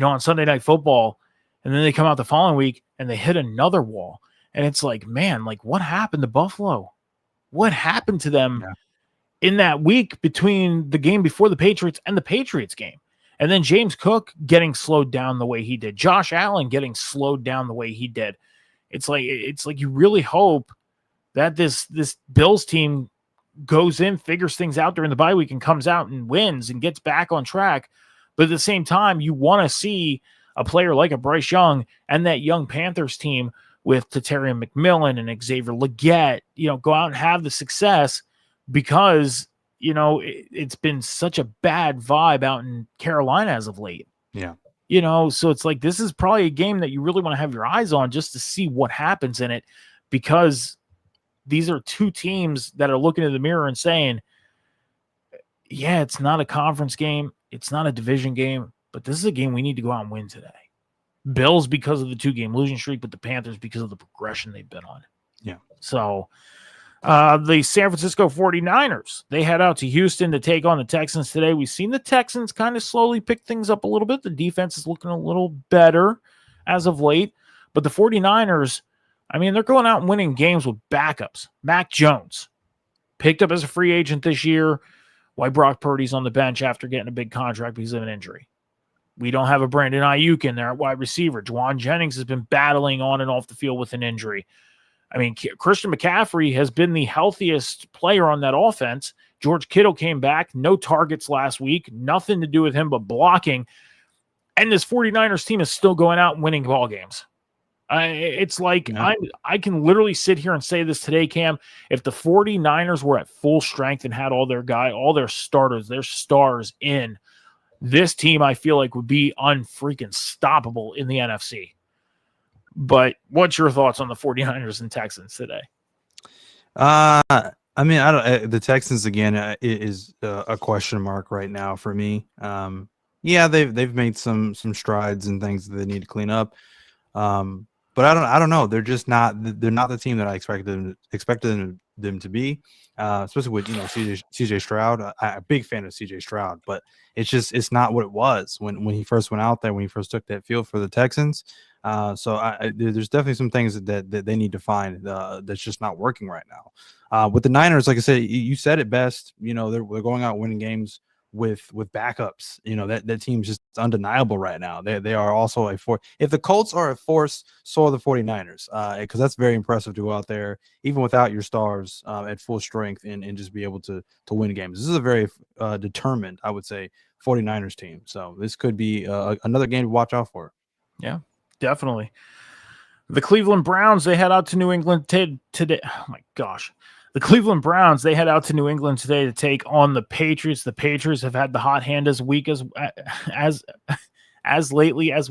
on Sunday Night Football. And then they come out the following week and they hit another wall. And it's like, man, what happened to Buffalo? What happened to them in that week between the game before the Patriots and the Patriots game? And then James Cook getting slowed down the way he did. Josh Allen getting slowed down the way he did. It's like you really hope that this Bills team goes in, figures things out during the bye week, and comes out and wins and gets back on track. But at the same time, you want to see a player like a Bryce Young and that young Panthers team with Tatarian McMillan and Xavier Legette, go out and have the success, because, it's been such a bad vibe out in Carolina as of late. Yeah. So it's like, this is probably a game that you really want to have your eyes on just to see what happens in it, because these are two teams that are looking in the mirror and saying, yeah, it's not a conference game. It's not a division game, but this is a game we need to go out and win today. Bills because of the 2-game losing streak, but the Panthers because of the progression they've been on. Yeah. So the San Francisco 49ers, they head out to Houston to take on the Texans today. We've seen the Texans kind of slowly pick things up a little bit. The defense is looking a little better as of late. But the 49ers, I mean, they're going out and winning games with backups. Mac Jones, picked up as a free agent this year, while Brock Purdy's on the bench after getting a big contract because of an injury. We don't have a Brandon Ayuk in there at wide receiver. Juwan Jennings has been battling on and off the field with an injury. I mean, Christian McCaffrey has been the healthiest player on that offense. George Kittle came back, no targets last week, nothing to do with him but blocking. And this 49ers team is still going out and winning ball games. It's like, I can literally sit here and say this today, Cam. If the 49ers were at full strength and had all their starters, their stars in, this team, I feel like, would be unfreaking stoppable in the NFC. But what's your thoughts on the 49ers and Texans today? I mean, I don't. The Texans again is a question mark right now for me. Yeah, they've made some strides and things that they need to clean up. But I don't know. They're just not. They're not the team that I expected them to be. Especially with CJ Stroud. I'm a big fan of CJ Stroud, but it's not what it was when he first went out there, when he first took that field for the Texans. So there's definitely some things that they need to find that's just not working right now. With the Niners, like I said, you said it best. They're going out winning games with backups. That team's just undeniable right now. They are also a force. If the Colts are a force, so are the 49ers, because that's very impressive to go out there even without your stars at full strength and just be able to win games. This is a very determined, I would say, 49ers team. So this could be another game to watch out for. Yeah, definitely. The Cleveland Browns, they head out to New England today. Oh my gosh. The Cleveland Browns, they head out to New England today to take on the Patriots. The Patriots have had the hot hand as weak as lately as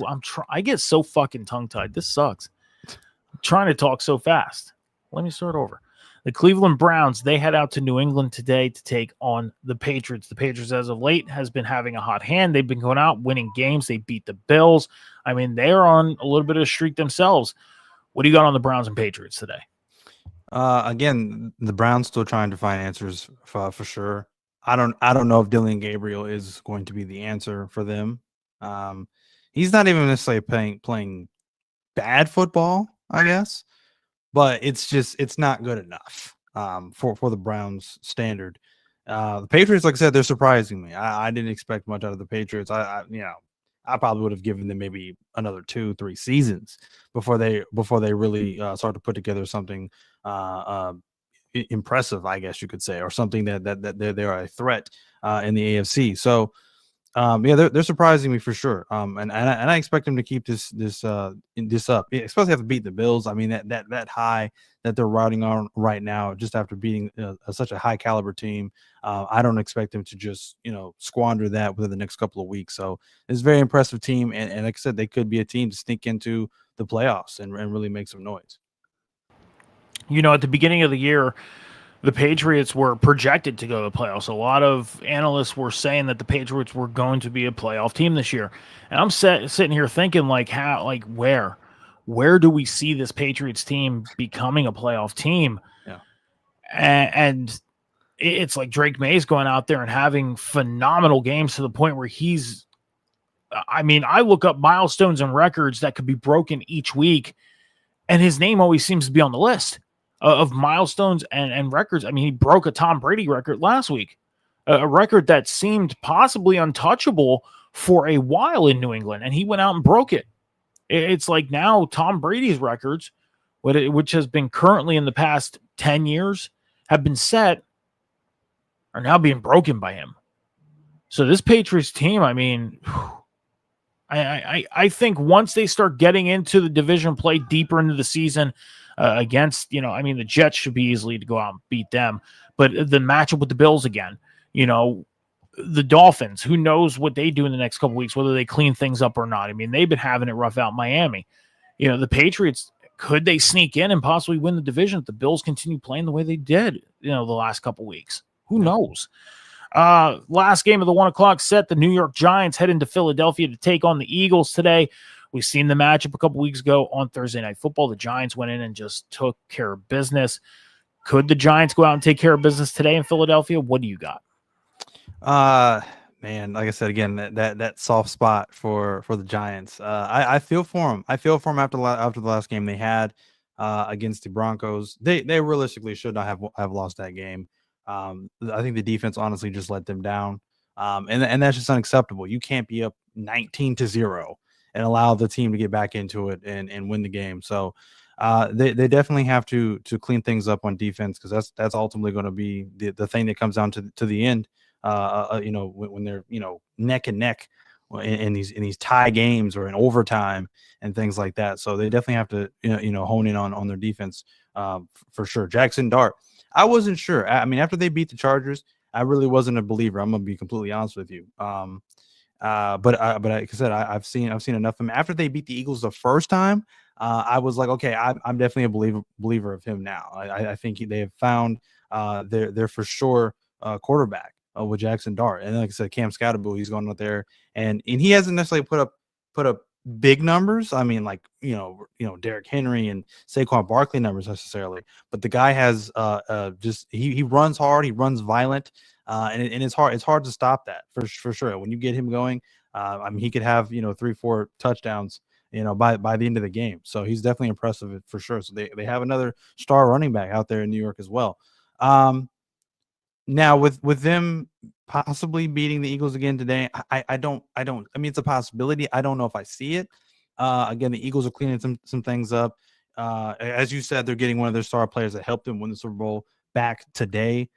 I get so fucking tongue-tied. This sucks. I'm trying to talk so fast. Let me start over. The Cleveland Browns, they head out to New England today to take on the Patriots. The Patriots, as of late, has been having a hot hand. They've been going out, winning games. They beat the Bills. I mean, they're on a little bit of a streak themselves. What do you got on the Browns and Patriots today? Again, the Browns still trying to find answers for sure. I don't know if Dylan Gabriel is going to be the answer for them. He's not even necessarily playing bad football, I guess, but it's not good enough for the Browns standard. The Patriots, like I said, they're surprising me. I didn't expect much out of the Patriots. I probably would have given them maybe another 2-3 seasons before they really start to put together something impressive, I guess you could say, or something that they are a threat in the AFC. So Yeah, they're surprising me for sure. And I expect them to keep this up, especially after beat the Bills. I mean that high that they're riding on right now, just after beating such a high caliber team. I don't expect them to just squander that within the next couple of weeks. So it's a very impressive team, and like I said, they could be a team to sneak into the playoffs and really make some noise. At the beginning of the year, the Patriots were projected to go to the playoffs. A lot of analysts were saying that the Patriots were going to be a playoff team this year. And I'm sitting here thinking, where do we see this Patriots team becoming a playoff team? Yeah. And it's like Drake May's going out there and having phenomenal games to the point where I look up milestones and records that could be broken each week, and his name always seems to be on the list of milestones and records. I mean, he broke a Tom Brady record last week, a record that seemed possibly untouchable for a while in New England, and he went out and broke it. It's like now Tom Brady's records, which has been currently in the past 10 years, have been set, are now being broken by him. So this Patriots team, I mean, I think once they start getting into the division play deeper into the season, against, the Jets should be easily to go out and beat them. But the matchup with the Bills again, the Dolphins, who knows what they do in the next couple weeks, whether they clean things up or not. I mean, they've been having it rough out in Miami. The Patriots, could they sneak in and possibly win the division if the Bills continue playing the way they did, the last couple weeks? Who knows? Last game of the 1 o'clock set, the New York Giants head into Philadelphia to take on the Eagles today. We've seen the matchup a couple weeks ago on Thursday Night Football. The Giants went in and just took care of business. Could the Giants go out and take care of business today in Philadelphia? What do you got? Man, like I said again, that soft spot for the Giants. I feel for them. I feel for them after the last game they had against the Broncos. They realistically should not have lost that game. I think the defense honestly just let them down, and that's just unacceptable. You can't be up 19-0 and allow the team to get back into it and win the game. So they definitely have to clean things up on defense, because that's ultimately going to be the thing that comes down to the end. When they're neck and neck in these tie games or in overtime and things like that. So they definitely have to hone in on their defense for sure. Jackson Dart, I wasn't sure. I mean, after they beat the Chargers, I really wasn't a believer. I'm gonna be completely honest with you. But like I said, I've seen enough of him. After they beat the Eagles the first time, I was like, okay, I'm definitely a believer of him now. I think they have found their for sure quarterback with Jackson Dart. And like I said, Cam Scatterbull, he's going out there and he hasn't necessarily put up big numbers. I mean, like Derrick Henry and Saquon Barkley numbers necessarily, but the guy has just he runs hard, he runs violent. And it's hard to stop that for sure. When you get him going, I mean, he could have 3-4 touchdowns by the end of the game. So he's definitely impressive for sure. So they have another star running back out there in New York as well. Now with them possibly beating the Eagles again today, I mean, it's a possibility. I don't know if I see it. Again, the Eagles are cleaning some things up. As you said, they're getting one of their star players that helped them win the Super Bowl back today.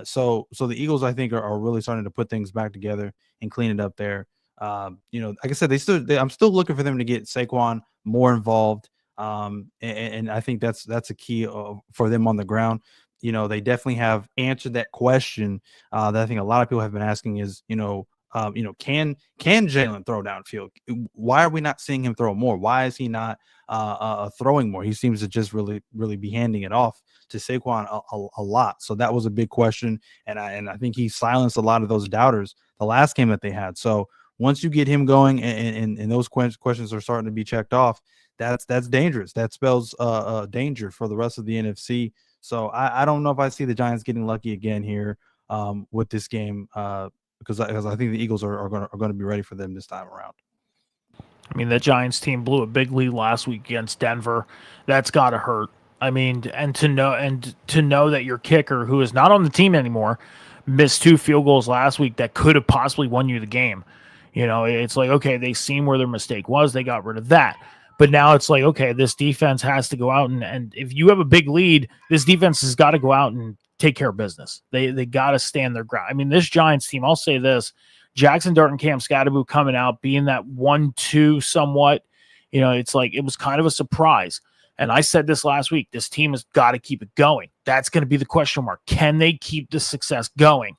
So the Eagles, I think, are really starting to put things back together and clean it up there. Like I said, I'm still looking for them to get Saquon more involved. And I think that's a key for them on the ground. They definitely have answered that question that I think a lot of people have been asking is, can Jalen throw downfield? Why are we not seeing him throw more? Why is he not throwing more? He seems to just really be handing it off to Saquon a lot. So that was a big question, and I think he silenced a lot of those doubters the last game that they had. So once you get him going and those questions are starting to be checked off, that's dangerous. That spells danger for the rest of the NFC. So I don't know if I see the Giants getting lucky again here with this game because I think the Eagles are going to be ready for them this time around. I mean, the Giants team blew a big lead last week against Denver. That's got to hurt. I mean, and to know that your kicker, who is not on the team anymore, missed 2 field goals last week that could have possibly won you the game. It's like, okay, they seen where their mistake was. They got rid of that. But now it's like, okay, this defense has to go out and if you have a big lead, this defense has got to go out and take care of business. They got to stand their ground. I mean, this Giants team, I'll say this, Jackson Dart and Cam Scatterbo coming out, being that 1-2 somewhat, it's like it was kind of a surprise. And I said this last week, this team has got to keep it going. That's going to be the question mark. Can they keep the success going?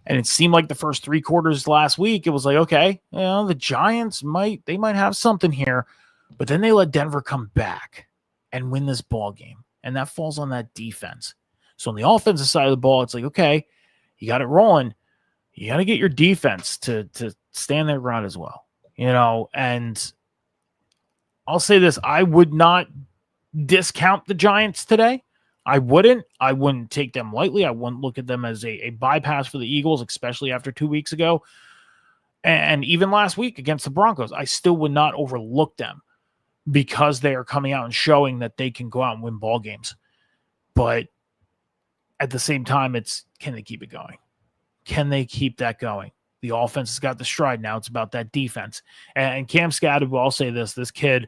And it seemed like the first 3 quarters last week, it was like, okay, the Giants might have something here. But then they let Denver come back and win this ball game. And that falls on that defense. So on the offensive side of the ball, it's like, okay, you got it rolling. You got to get your defense to stand their ground as well. And I'll say this, I would not discount the Giants today. I wouldn't take them lightly. I wouldn't look at them as a bypass for the Eagles, especially after 2 weeks ago. And even last week against the Broncos, I still would not overlook them because they are coming out and showing that they can go out and win ball games. But at the same time, can they keep it going? Can they keep that going? The offense has got the stride. Now it's about that defense. And Cam Scatterbo, I'll say this kid,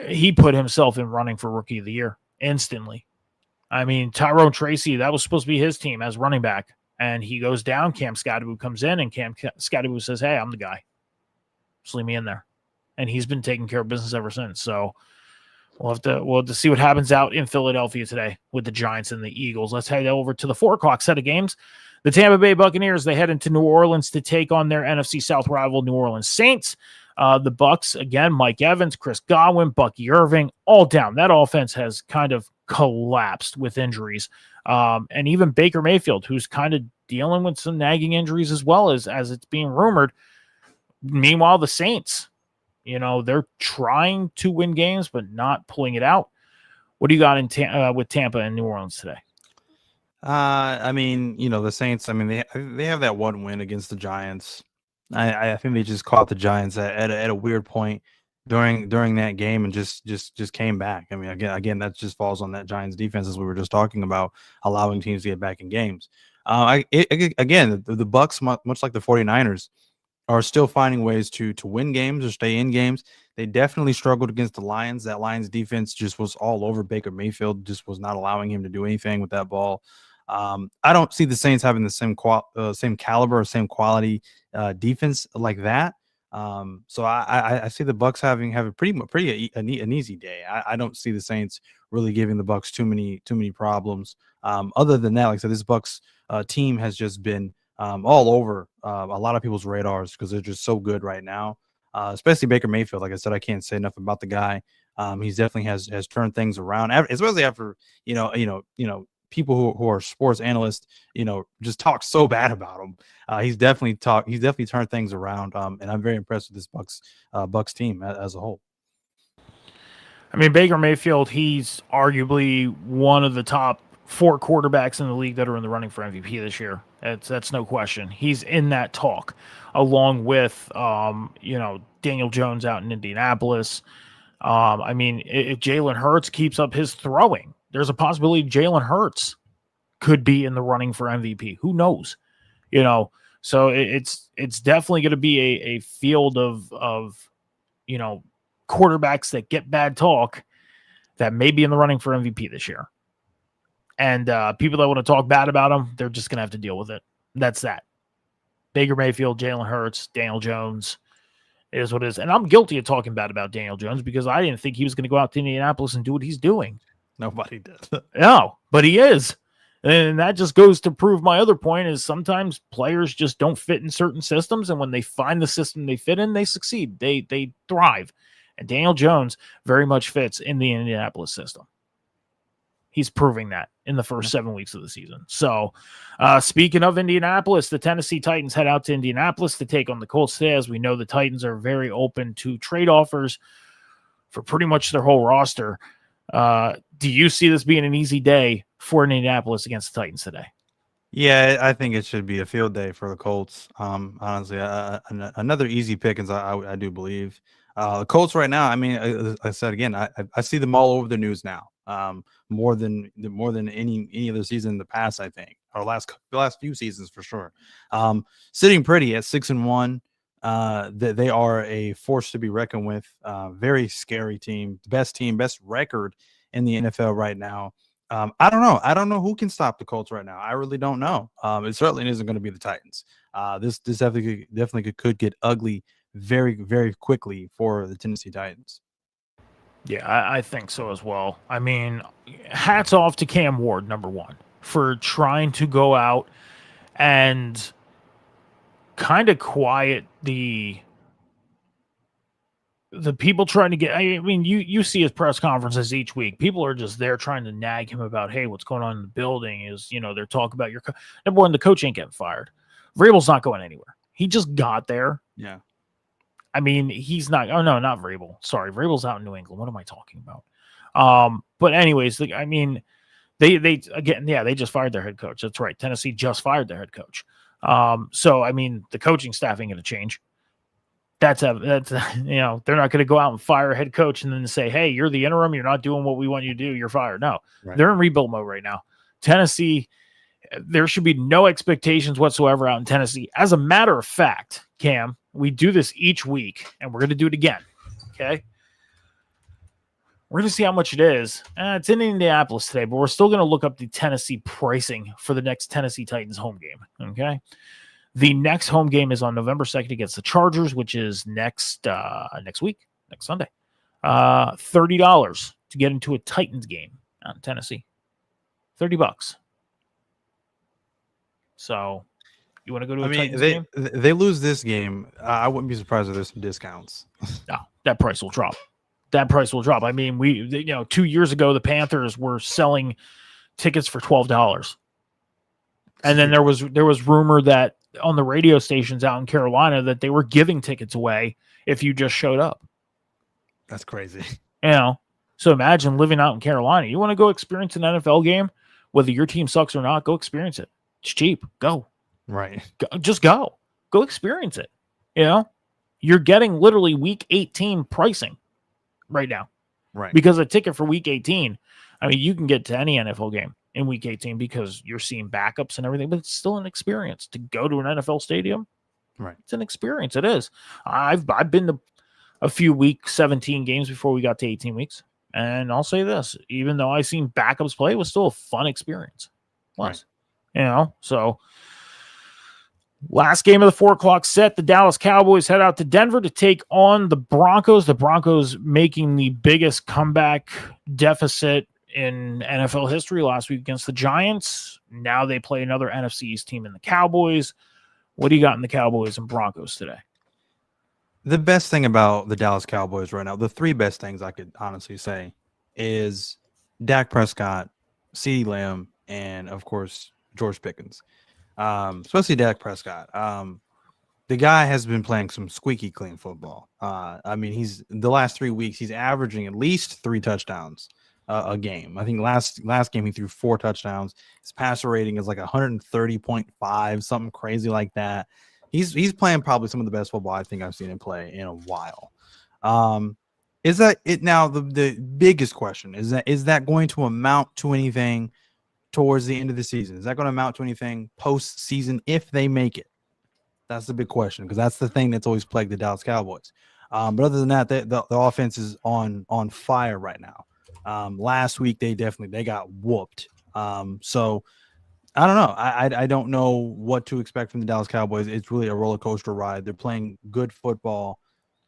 he put himself in running for Rookie of the Year instantly. I mean, Tyrone Tracy, that was supposed to be his team as running back. And he goes down. Cam Scatterbo comes in, and Cam Scatterbo says, hey, I'm the guy. Just leave me in there. And he's been taking care of business ever since. So we'll have to see what happens out in Philadelphia today with the Giants and the Eagles. Let's head over to the 4 o'clock set of games. The Tampa Bay Buccaneers, they head into New Orleans to take on their NFC South rival, New Orleans Saints. The Bucs, again, Mike Evans, Chris Godwin, Bucky Irving, all down. That offense has kind of collapsed with injuries. And even Baker Mayfield, who's kind of dealing with some nagging injuries as well as it's being rumored. Meanwhile, the Saints, they're trying to win games, but not pulling it out. What do you got with Tampa and New Orleans today? The Saints, they have that one win against the Giants. I think they just caught the Giants at a weird point during that game and just came back. I mean, again, that just falls on that Giants defense, as we were just talking about, allowing teams to get back in games. Again, the Bucs, much like the 49ers, are still finding ways to win games or stay in games. They definitely struggled against the Lions. That Lions defense just was all over Baker Mayfield, just was not allowing him to do anything with that ball. I don't see the Saints having the same caliber or same quality defense like that. So I see the Bucs have an easy day. I don't see the Saints really giving the Bucs too many problems. Other than that, like I said, this Bucs team has just been all over a lot of people's radars because they're just so good right now. Especially Baker Mayfield. Like I said, I can't say enough about the guy. He's definitely has turned things around, especially after people who are sports analysts, just talk so bad about him. He's definitely turned things around. And I'm very impressed with this Bucs team as a whole. I mean, Baker Mayfield, he's arguably one of the top 4 quarterbacks in the league that are in the running for MVP this year. That's no question. He's in that talk, along with Daniel Jones out in Indianapolis. If Jalen Hurts keeps up his throwing, there's a possibility Jalen Hurts could be in the running for MVP. Who knows? So it's definitely going to be a field of quarterbacks that get bad talk that may be in the running for MVP this year. And people that want to talk bad about him, they're just going to have to deal with it. That's that. Baker Mayfield, Jalen Hurts, Daniel Jones. It is what it is. And I'm guilty of talking bad about Daniel Jones because I didn't think he was going to go out to Indianapolis and do what he's doing. Nobody did. No, but he is. And that just goes to prove my other point is sometimes players just don't fit in certain systems. And when they find the system they fit in, they succeed. They thrive. And Daniel Jones very much fits in the Indianapolis system. He's proving that in the first 7 weeks of the season. So speaking of Indianapolis, the Tennessee Titans head out to Indianapolis to take on the Colts today. As we know, the Titans are very open to trade offers for pretty much their whole roster. Do you see this being an easy day for Indianapolis against the Titans today? Yeah, I think it should be a field day for the Colts. Honestly, another easy pickings, I do believe. The Colts right now, I said again, I see them all over the news now. More than any other season in the past, I think, or the last few seasons for sure. Sitting pretty at 6-1. They are a force to be reckoned with. Very scary team, best record in the NFL right now. I don't know. I don't know who can stop the Colts right now. I really don't know. It certainly isn't going to be the Titans. This definitely could get ugly very, very quickly for the Tennessee Titans. Yeah, I think so as well. I mean, hats off to Cam Ward, number one, for trying to go out and kind of quiet the people trying to get. I mean, you see his press conferences each week. People are just there trying to nag him about, hey, what's going on in the building? Is they're talking about your number one. The coach ain't getting fired. Vrabel's not going anywhere. He just got there. Yeah. I mean, he's not. Oh no, not Vrabel. Sorry, Vrabel's out in New England. What am I talking about? But anyways, I mean, they again, yeah, they just fired their head coach. That's right. Tennessee just fired their head coach. So I mean, the coaching staff ain't going to change. That's they're not going to go out and fire a head coach and then say, hey, you're the interim. You're not doing what we want you to do. You're fired. No, right. They're in rebuild mode right now. Tennessee, there should be no expectations whatsoever out in Tennessee. As a matter of fact, Cam, we do this each week, and we're going to do it again. Okay. We're going to see how much it is. It's in Indianapolis today, but we're still going to look up the Tennessee pricing for the next Tennessee Titans home game. Okay. The next home game is on November 2nd against the Chargers, which is next week, next Sunday. $30 to get into a Titans game out in Tennessee. $30. So you want to go to a Titans game? They lose this game. I wouldn't be surprised if there's some discounts. No, that price will drop. I mean, 2 years ago, the Panthers were selling tickets for $12. And then there was rumor that on the radio stations out in Carolina that they were giving tickets away if you just showed up. That's crazy. So imagine living out in Carolina. You want to go experience an NFL game, whether your team sucks or not, go experience it. It's cheap. Go. Right. Just go. Go experience it. You're getting literally week 18 pricing right now. Right. Because a ticket for week 18, I mean, you can get to any NFL game in week 18 because you're seeing backups and everything, but it's still an experience to go to an NFL stadium. Right. It's an experience. It is. I've been to a few week 17 games before we got to 18 weeks. And I'll say this, even though I seen backups play, it was still a fun experience. It was. Right. So last game of the 4:00 set, the Dallas Cowboys head out to Denver to take on the Broncos. The Broncos making the biggest comeback deficit in NFL history last week against the Giants. Now they play another NFC East team in the Cowboys. What do you got in the Cowboys and Broncos today? The best thing about the Dallas Cowboys right now, the three best things I could honestly say is Dak Prescott, CeeDee Lamb, and of course, George Pickens. Especially Dak Prescott. The guy has been playing some squeaky clean football. I mean, the last 3 weeks, he's averaging at least 3 touchdowns a game. I think last game he threw 4 touchdowns. His passer rating is like 130.5, something crazy like that. He's playing probably some of the best football I think I've seen him play in a while. Is that it? Now the biggest question is that going to amount to anything towards the end of the season? Is that going to amount to anything post-season if they make it? That's the big question, because that's the thing that's always plagued the Dallas Cowboys. But other than that, the offense is on fire right now. Last week they got whooped. So I don't know. I don't know what to expect from the Dallas Cowboys. It's really a roller coaster ride. They're playing good football,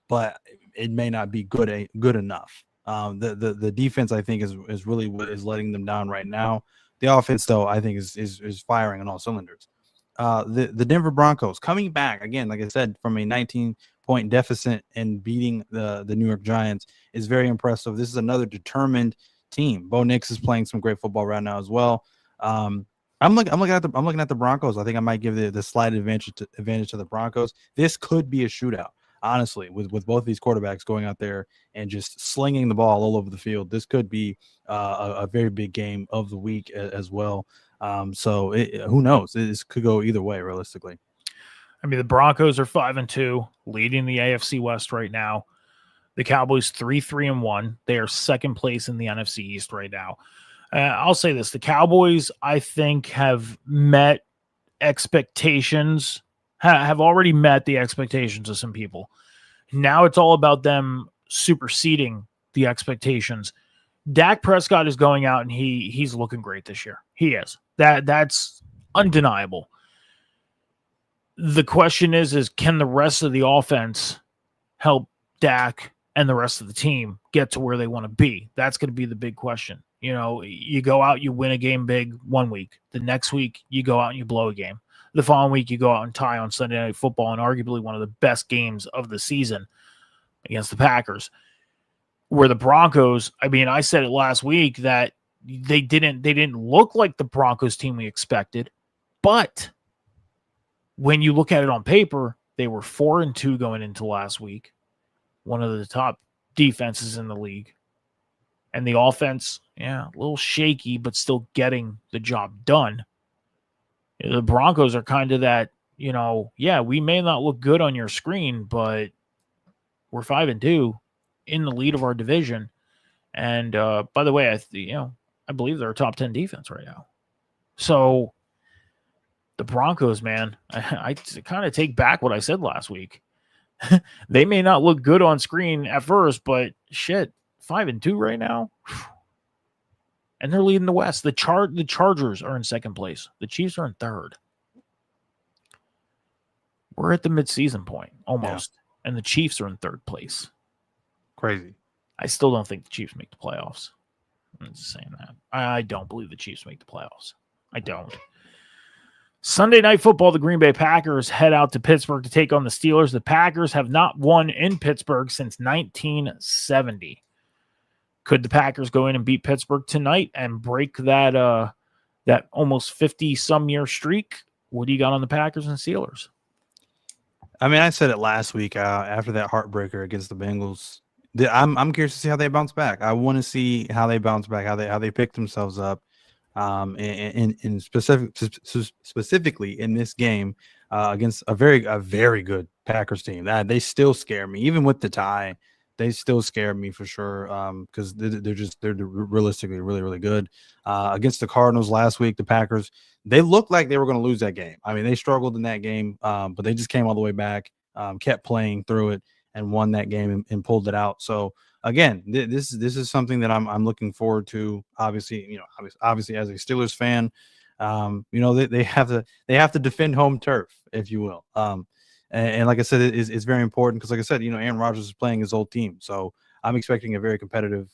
but it may not be good enough. The defense, I think, is really what is letting them down right now. The offense, though, I think is firing on all cylinders. The Denver Broncos coming back again, like I said, from a 19-point deficit and beating the New York Giants is very impressive. This is another determined team. Bo Nix is playing some great football right now as well. I'm looking at the Broncos. I think I might give the slight advantage to the Broncos. This could be a shootout. Honestly, with both of these quarterbacks going out there and just slinging the ball all over the field, this could be a very big game of the week as well. So who knows? This could go either way, realistically. I mean, the Broncos are 5-2, leading the AFC West right now. The Cowboys 3-1. They are second place in the NFC East right now. I'll say this: the Cowboys, I think, have met expectations. Have already met the expectations of some people. Now it's all about them superseding the expectations. Dak Prescott is going out and he's looking great this year. He is. That's undeniable. The question is can the rest of the offense help Dak and the rest of the team get to where they want to be? That's going to be the big question. You know, you go out, you win a game big one week. The next week, you go out and you blow a game. The following week, you go out and tie on Sunday Night Football and arguably one of the best games of the season against the Packers. Where the Broncos, I mean, I said it last week that they didn't look like the Broncos team we expected, but when you look at it on paper, they were 4-2 going into last week, one of the top defenses in the league. And the offense, a little shaky, but still getting the job done. The Broncos are kind of that, we may not look good on your screen, but we're 5-2 in the lead of our division. And by the way, I believe they're a top 10 defense right now. So the Broncos, man, I kind of take back what I said last week. They may not look good on screen at first, but shit, 5-2 right now. And they're leading the West. The Chargers are in second place. The Chiefs are in third. We're at the midseason point almost. Yeah. And the Chiefs are in third place. Crazy. I still don't think the Chiefs make the playoffs. I'm just saying that. I don't believe the Chiefs make the playoffs. I don't. Sunday Night Football, the Green Bay Packers head out to Pittsburgh to take on the Steelers. The Packers have not won in Pittsburgh since 1970. Could the Packers go in and beat Pittsburgh tonight and break that almost 50-some-year streak? What do you got on the Packers and Steelers? I mean, I said it last week after that heartbreaker against the Bengals. I'm curious to see how they bounce back. I want to see how they bounce back, how they pick themselves up, and specifically in this game against a very good Packers team. That they still scare me, even with the tie. They still scare me for sure because they're realistically really, really good. Against the Cardinals last week, the Packers, they looked like they were going to lose that game. I mean, they struggled in that game, but they just came all the way back, kept playing through it, and won that game and pulled it out. So again, this is something that I'm looking forward to. Obviously, obviously as a Steelers fan, they have to defend home turf, if you will. And like I said, it's very important because, like I said, Aaron Rodgers is playing his old team. So I'm expecting a very competitive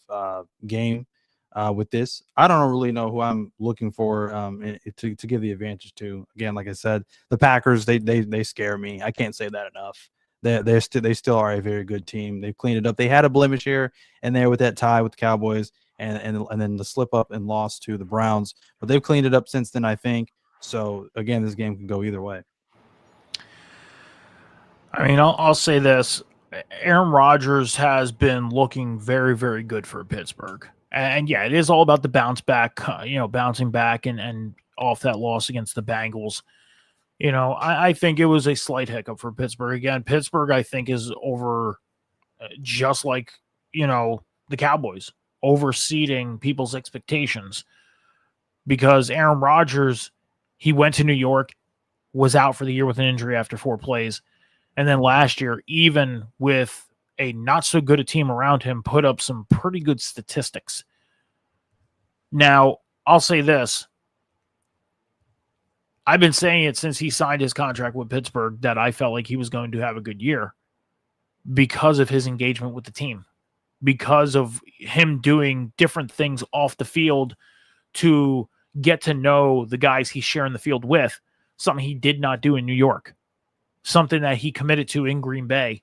game with this. I don't really know who I'm looking for to give the advantage to. Again, like I said, the Packers, they scare me. I can't say that enough. They still are a very good team. They've cleaned it up. They had a blemish here and there with that tie with the Cowboys and then the slip up and loss to the Browns. But they've cleaned it up since then, I think. So, again, this game can go either way. I mean, I'll say this. Aaron Rodgers has been looking very, very good for Pittsburgh. And yeah, it is all about the bouncing back and off that loss against the Bengals. I think it was a slight hiccup for Pittsburgh. Again, Pittsburgh, I think, is over just like, the Cowboys, overseeding people's expectations. Because Aaron Rodgers, he went to New York, was out for the year with an injury after 4 plays. And then last year, even with a not so good a team around him, put up some pretty good statistics. Now, I'll say this. I've been saying it since he signed his contract with Pittsburgh that I felt like he was going to have a good year because of his engagement with the team, because of him doing different things off the field to get to know the guys he's sharing the field with, something he did not do in New York. Something that he committed to in Green Bay.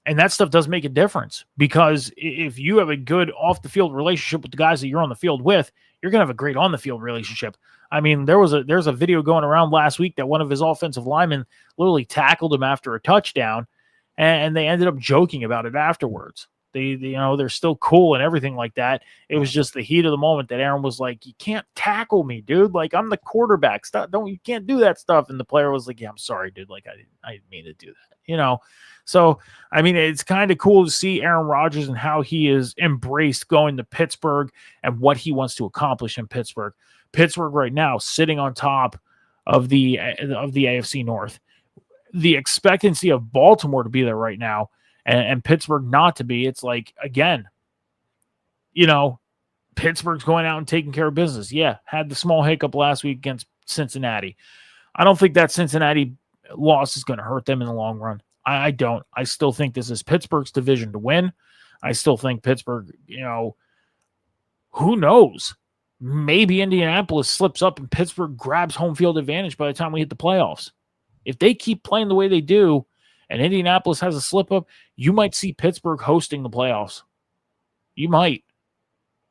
And that stuff does make a difference because if you have a good off-the-field relationship with the guys that you're on the field with, you're going to have a great on-the-field relationship. I mean, there's a video going around last week that one of his offensive linemen literally tackled him after a touchdown, and they ended up joking about it afterwards. They're still cool and everything like that. It was just the heat of the moment that Aaron was like, "You can't tackle me, dude. Like, I'm the quarterback. You can't do that stuff." And the player was like, "Yeah, I'm sorry, dude. Like, I didn't mean to do that." So, I mean, it's kind of cool to see Aaron Rodgers and how he is embraced going to Pittsburgh and what he wants to accomplish in Pittsburgh. Pittsburgh right now sitting on top of the AFC North. The expectancy of Baltimore to be there right now and Pittsburgh not to be, it's like, again, Pittsburgh's going out and taking care of business. Yeah, had the small hiccup last week against Cincinnati. I don't think that Cincinnati loss is going to hurt them in the long run. I don't. I still think this is Pittsburgh's division to win. I still think Pittsburgh, who knows? Maybe Indianapolis slips up and Pittsburgh grabs home field advantage by the time we hit the playoffs. If they keep playing the way they do and Indianapolis has a slip up, you might see Pittsburgh hosting the playoffs. You might.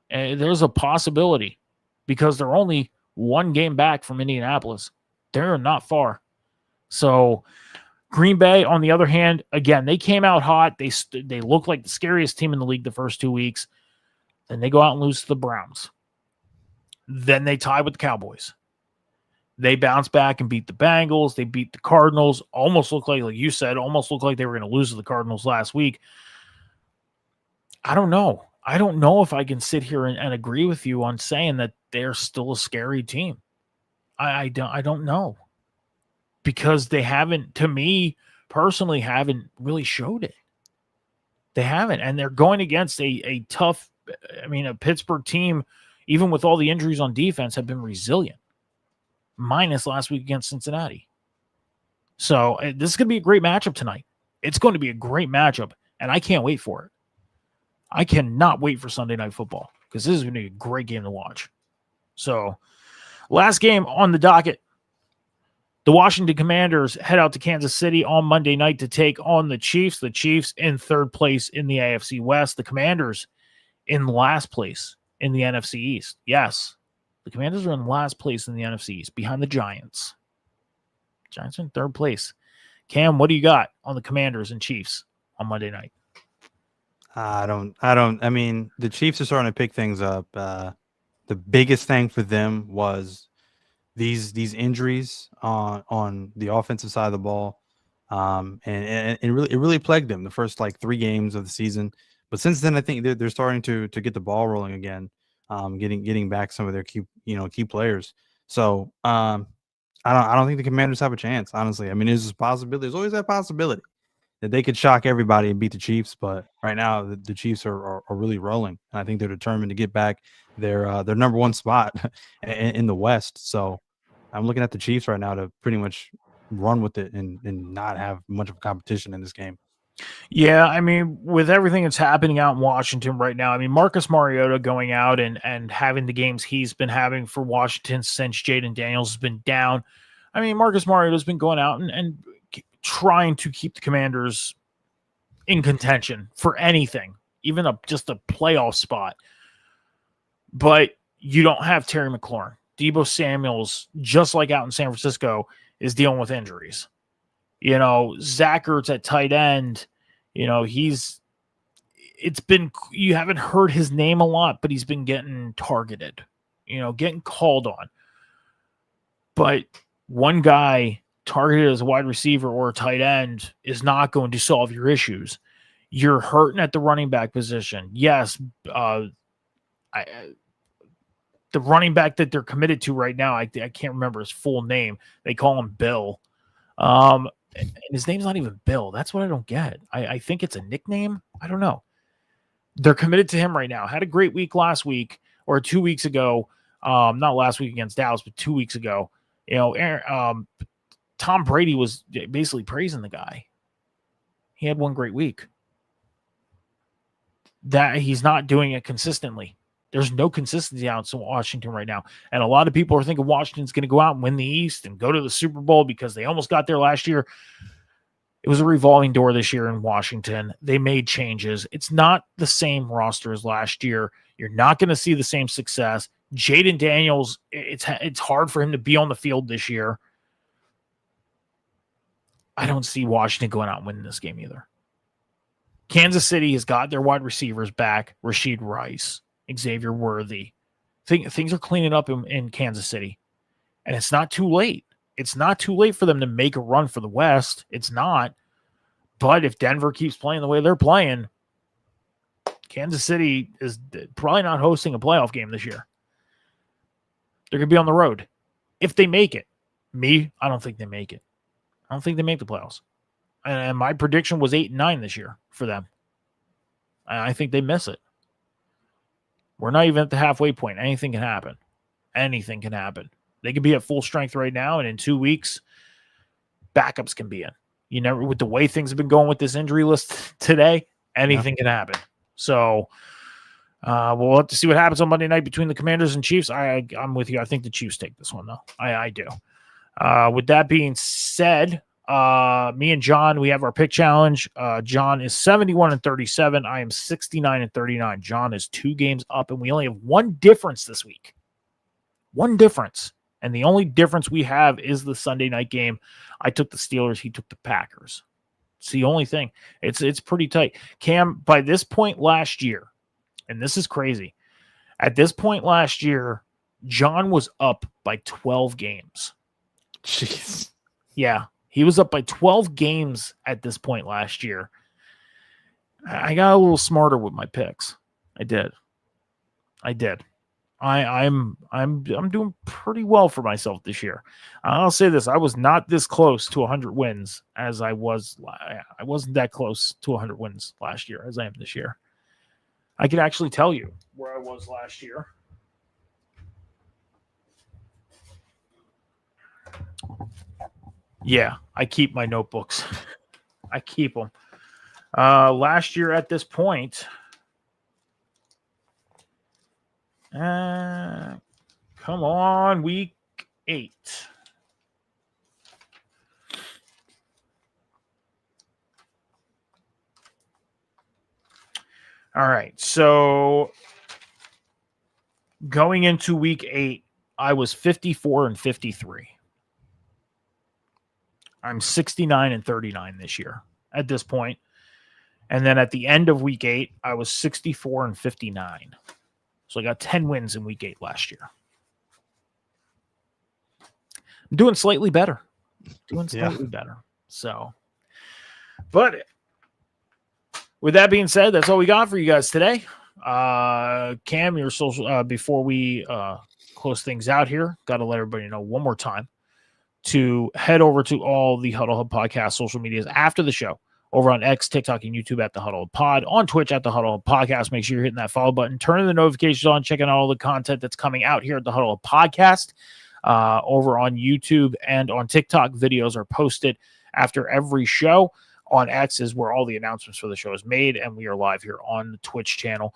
And there's a possibility because they're only one game back from Indianapolis. They're not far. So Green Bay, on the other hand, again, they came out hot. They looked like the scariest team in the league the first 2 weeks. Then they go out and lose to the Browns. Then they tie with the Cowboys. They bounce back and beat the Bengals. They beat the Cardinals. Almost looked like you said, almost looked like they were going to lose to the Cardinals last week. I don't know. I don't know if I can sit here and agree with you on saying that they're still a scary team. I don't know. Because they haven't, to me personally, haven't really showed it. They haven't. And they're going against a tough, a Pittsburgh team, even with all the injuries on defense, have been resilient. Minus last week against Cincinnati. So this is going to be a great matchup tonight. It's going to be a great matchup, and I can't wait for it. I cannot wait for Sunday Night Football because this is going to be a great game to watch. So, last game on the docket. The Washington Commanders head out to Kansas City on Monday night to take on the Chiefs. The Chiefs in third place in the AFC West. The Commanders in last place in the NFC East. Yes, the Commanders are in last place in the NFC East behind the Giants. Giants are in third place. Cam, what do you got on the Commanders and Chiefs on Monday night? The Chiefs are starting to pick things up. The biggest thing for them was these injuries on the offensive side of the ball. And it really plagued them the first 3 games of the season. But since then, I think they're starting to get the ball rolling again, getting back some of their key players. So I don't think the Commanders have a chance, honestly. There's a possibility. There's always that possibility that they could shock everybody and beat the Chiefs. But right now, the Chiefs are really rolling, and I think they're determined to get back their number one spot in the West. So I'm looking at the Chiefs right now to pretty much run with it and not have much of a competition in this game. Yeah, with everything that's happening out in Washington right now, Marcus Mariota going out and having the games he's been having for Washington since Jaden Daniels has been down. Marcus Mariota's been going out and trying to keep the Commanders in contention for anything, even just a playoff spot. But you don't have Terry McLaurin. Deebo Samuels, just like out in San Francisco, is dealing with injuries. Zach Ertz at tight end, you haven't heard his name a lot, but he's been getting targeted, getting called on. But one guy targeted as a wide receiver or a tight end is not going to solve your issues. You're hurting at the running back position. Yes, the running back that they're committed to right now, I can't remember his full name. They call him Bill. And his name's not even Bill. That's what I don't get. I think it's a nickname. I don't know. They're committed to him right now. Had a great week last week or 2 weeks ago. Not last week against Dallas, but 2 weeks ago. Tom Brady was basically praising the guy. He had one great week. That he's not doing it consistently. There's no consistency out in Washington right now. And a lot of people are thinking Washington's going to go out and win the East and go to the Super Bowl because they almost got there last year. It was a revolving door this year in Washington. They made changes. It's not the same roster as last year. You're not going to see the same success. Jaden Daniels, it's hard for him to be on the field this year. I don't see Washington going out and winning this game either. Kansas City has got their wide receivers back. Rashid Rice, Xavier Worthy. Things are cleaning up in Kansas City. And it's not too late. It's not too late for them to make a run for the West. It's not. But if Denver keeps playing the way they're playing, Kansas City is probably not hosting a playoff game this year. They're going to be on the road. If they make it. I don't think they make it. I don't think they make the playoffs. And my prediction was 8-9 this year for them. I think they miss it. We're not even at the halfway point. Anything can happen. Anything can happen. They could be at full strength right now, and in 2 weeks, backups can be in. You never, with the way things have been going with this injury list today, anything can happen. So we'll have to see what happens on Monday night between the Commanders and Chiefs. I'm with you. I think the Chiefs take this one, though. I do. With that being said, me and John, we have our pick challenge. John is 71-37. I am 69-39. John is 2 games up, and we only have one difference this week. One difference. And the only difference we have is the Sunday night game. I took the Steelers. He took the Packers. It's the only thing. It's pretty tight. Cam, by this point last year, and this is crazy, at this point last year, John was up by 12 games. Jeez. Yeah, he was up by 12 games at this point last year. I got a little smarter with my picks. I did. I'm doing pretty well for myself this year. I'll say this: I was not this close to 100 wins as I was. I wasn't that close to 100 wins last year as I am this year. I can actually tell you where I was last year. Yeah, I keep my notebooks. I keep them. Last year at this point, come on, week 8. All right, so going into week 8, I was 54-53. I'm 69-39 this year at this point. And then at the end of week 8, I was 64-59. So I got 10 wins in week 8 last year. I'm doing slightly better. Better. So, but with that being said, that's all we got for you guys today. Cam, your social, before we close things out here, got to let everybody know one more time to head over to all the Huddle Hub Podcast social medias after the show, over on X, TikTok, and YouTube at the Huddle Hub Pod, on Twitch at the Huddle Hub Podcast. Make sure you're hitting that follow button, turning the notifications on, checking out all the content that's coming out here at the Huddle Hub Podcast. Over on YouTube and on TikTok, videos are posted after every show. On X is where all the announcements for the show is made, and we are live here on the Twitch channel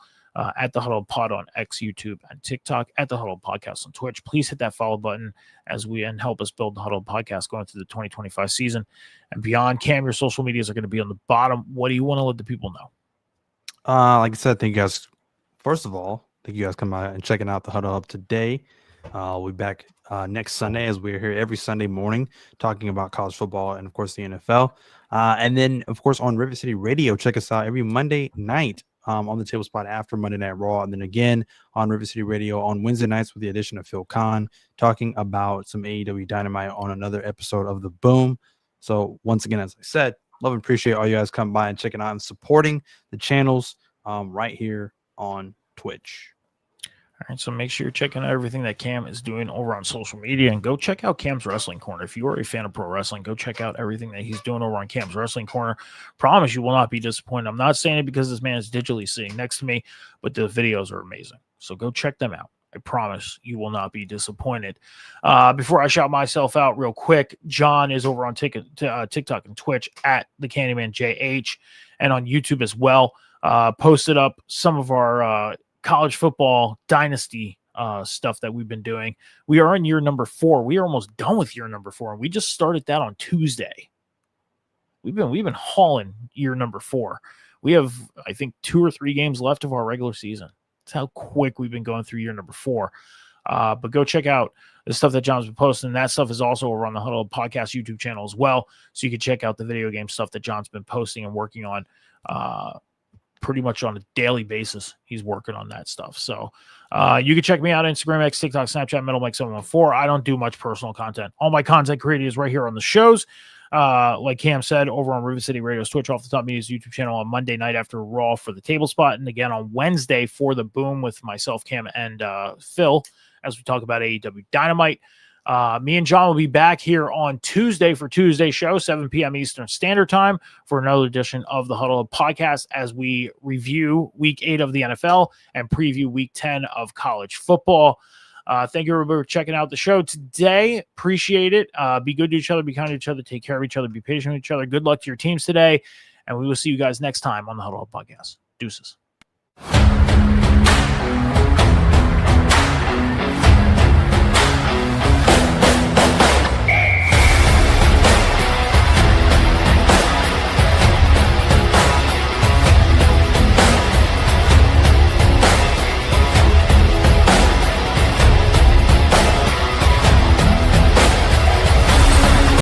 at the Huddle Pod on X, YouTube, and TikTok, at the Huddle Podcast on Twitch. Please hit that follow button and help us build the Huddle Podcast going through the 2025 season and beyond. Cam, your social medias are going to be on the bottom. What do you want to let the people know? Like I said, thank you guys. First of all, thank you guys coming out and checking out the Huddle Hub today. We'll be back next Sunday, as we're here every Sunday morning talking about college football and, of course, the NFL. And then, of course, on River City Radio, check us out every Monday night on the Table Spot after Monday Night Raw. And then again on River City Radio on Wednesday nights with the addition of Phil Kahn, talking about some AEW Dynamite on another episode of The Boom. So once again, as I said, love and appreciate all you guys coming by and checking out and supporting the channels right here on Twitch. All right, so make sure you're checking out everything that Cam is doing over on social media, and go check out Cam's Wrestling Corner. If you are a fan of pro wrestling, go check out everything that he's doing over on Cam's Wrestling Corner. Promise you will not be disappointed. I'm not saying it because this man is digitally sitting next to me, but the videos are amazing. So go check them out. I promise you will not be disappointed. Before I shout myself out real quick, John is over on TikTok and Twitch at the Candyman JH, and on YouTube as well. Posted up some of our college football dynasty stuff that we've been doing. We are in year number 4. We are almost done with year number 4, and we just started that on Tuesday. We've been hauling year number 4. We have, I think, 2 or 3 games left of our regular season. That's how quick we've been going through year number 4. But go check out the stuff that John's been posting. That stuff is also over on the Huddle Podcast YouTube channel as well, so you can check out the video game stuff that John's been posting and working on pretty much on a daily basis. He's working on that stuff. So you can check me out on Instagram, X, TikTok, Snapchat, MetalMike714. I don't do much personal content. All my content created is right here on the shows. Like Cam said, over on River City Radio's Twitch, Off the Top Media's YouTube channel on Monday night after Raw for the Table Spot, and again on Wednesday for the Boom with myself, Cam, and Phil, as we talk about AEW Dynamite. Me and John will be back here on Tuesday for Tuesday show, 7 p.m. Eastern Standard Time, for another edition of the Huddle Up Podcast as we review Week 8 of the NFL and preview Week 10 of college football. Thank you, everybody, for checking out the show today. Appreciate it. Be good to each other, be kind to each other, take care of each other, be patient with each other. Good luck to your teams today, and we will see you guys next time on the Huddle Up Podcast. Deuces.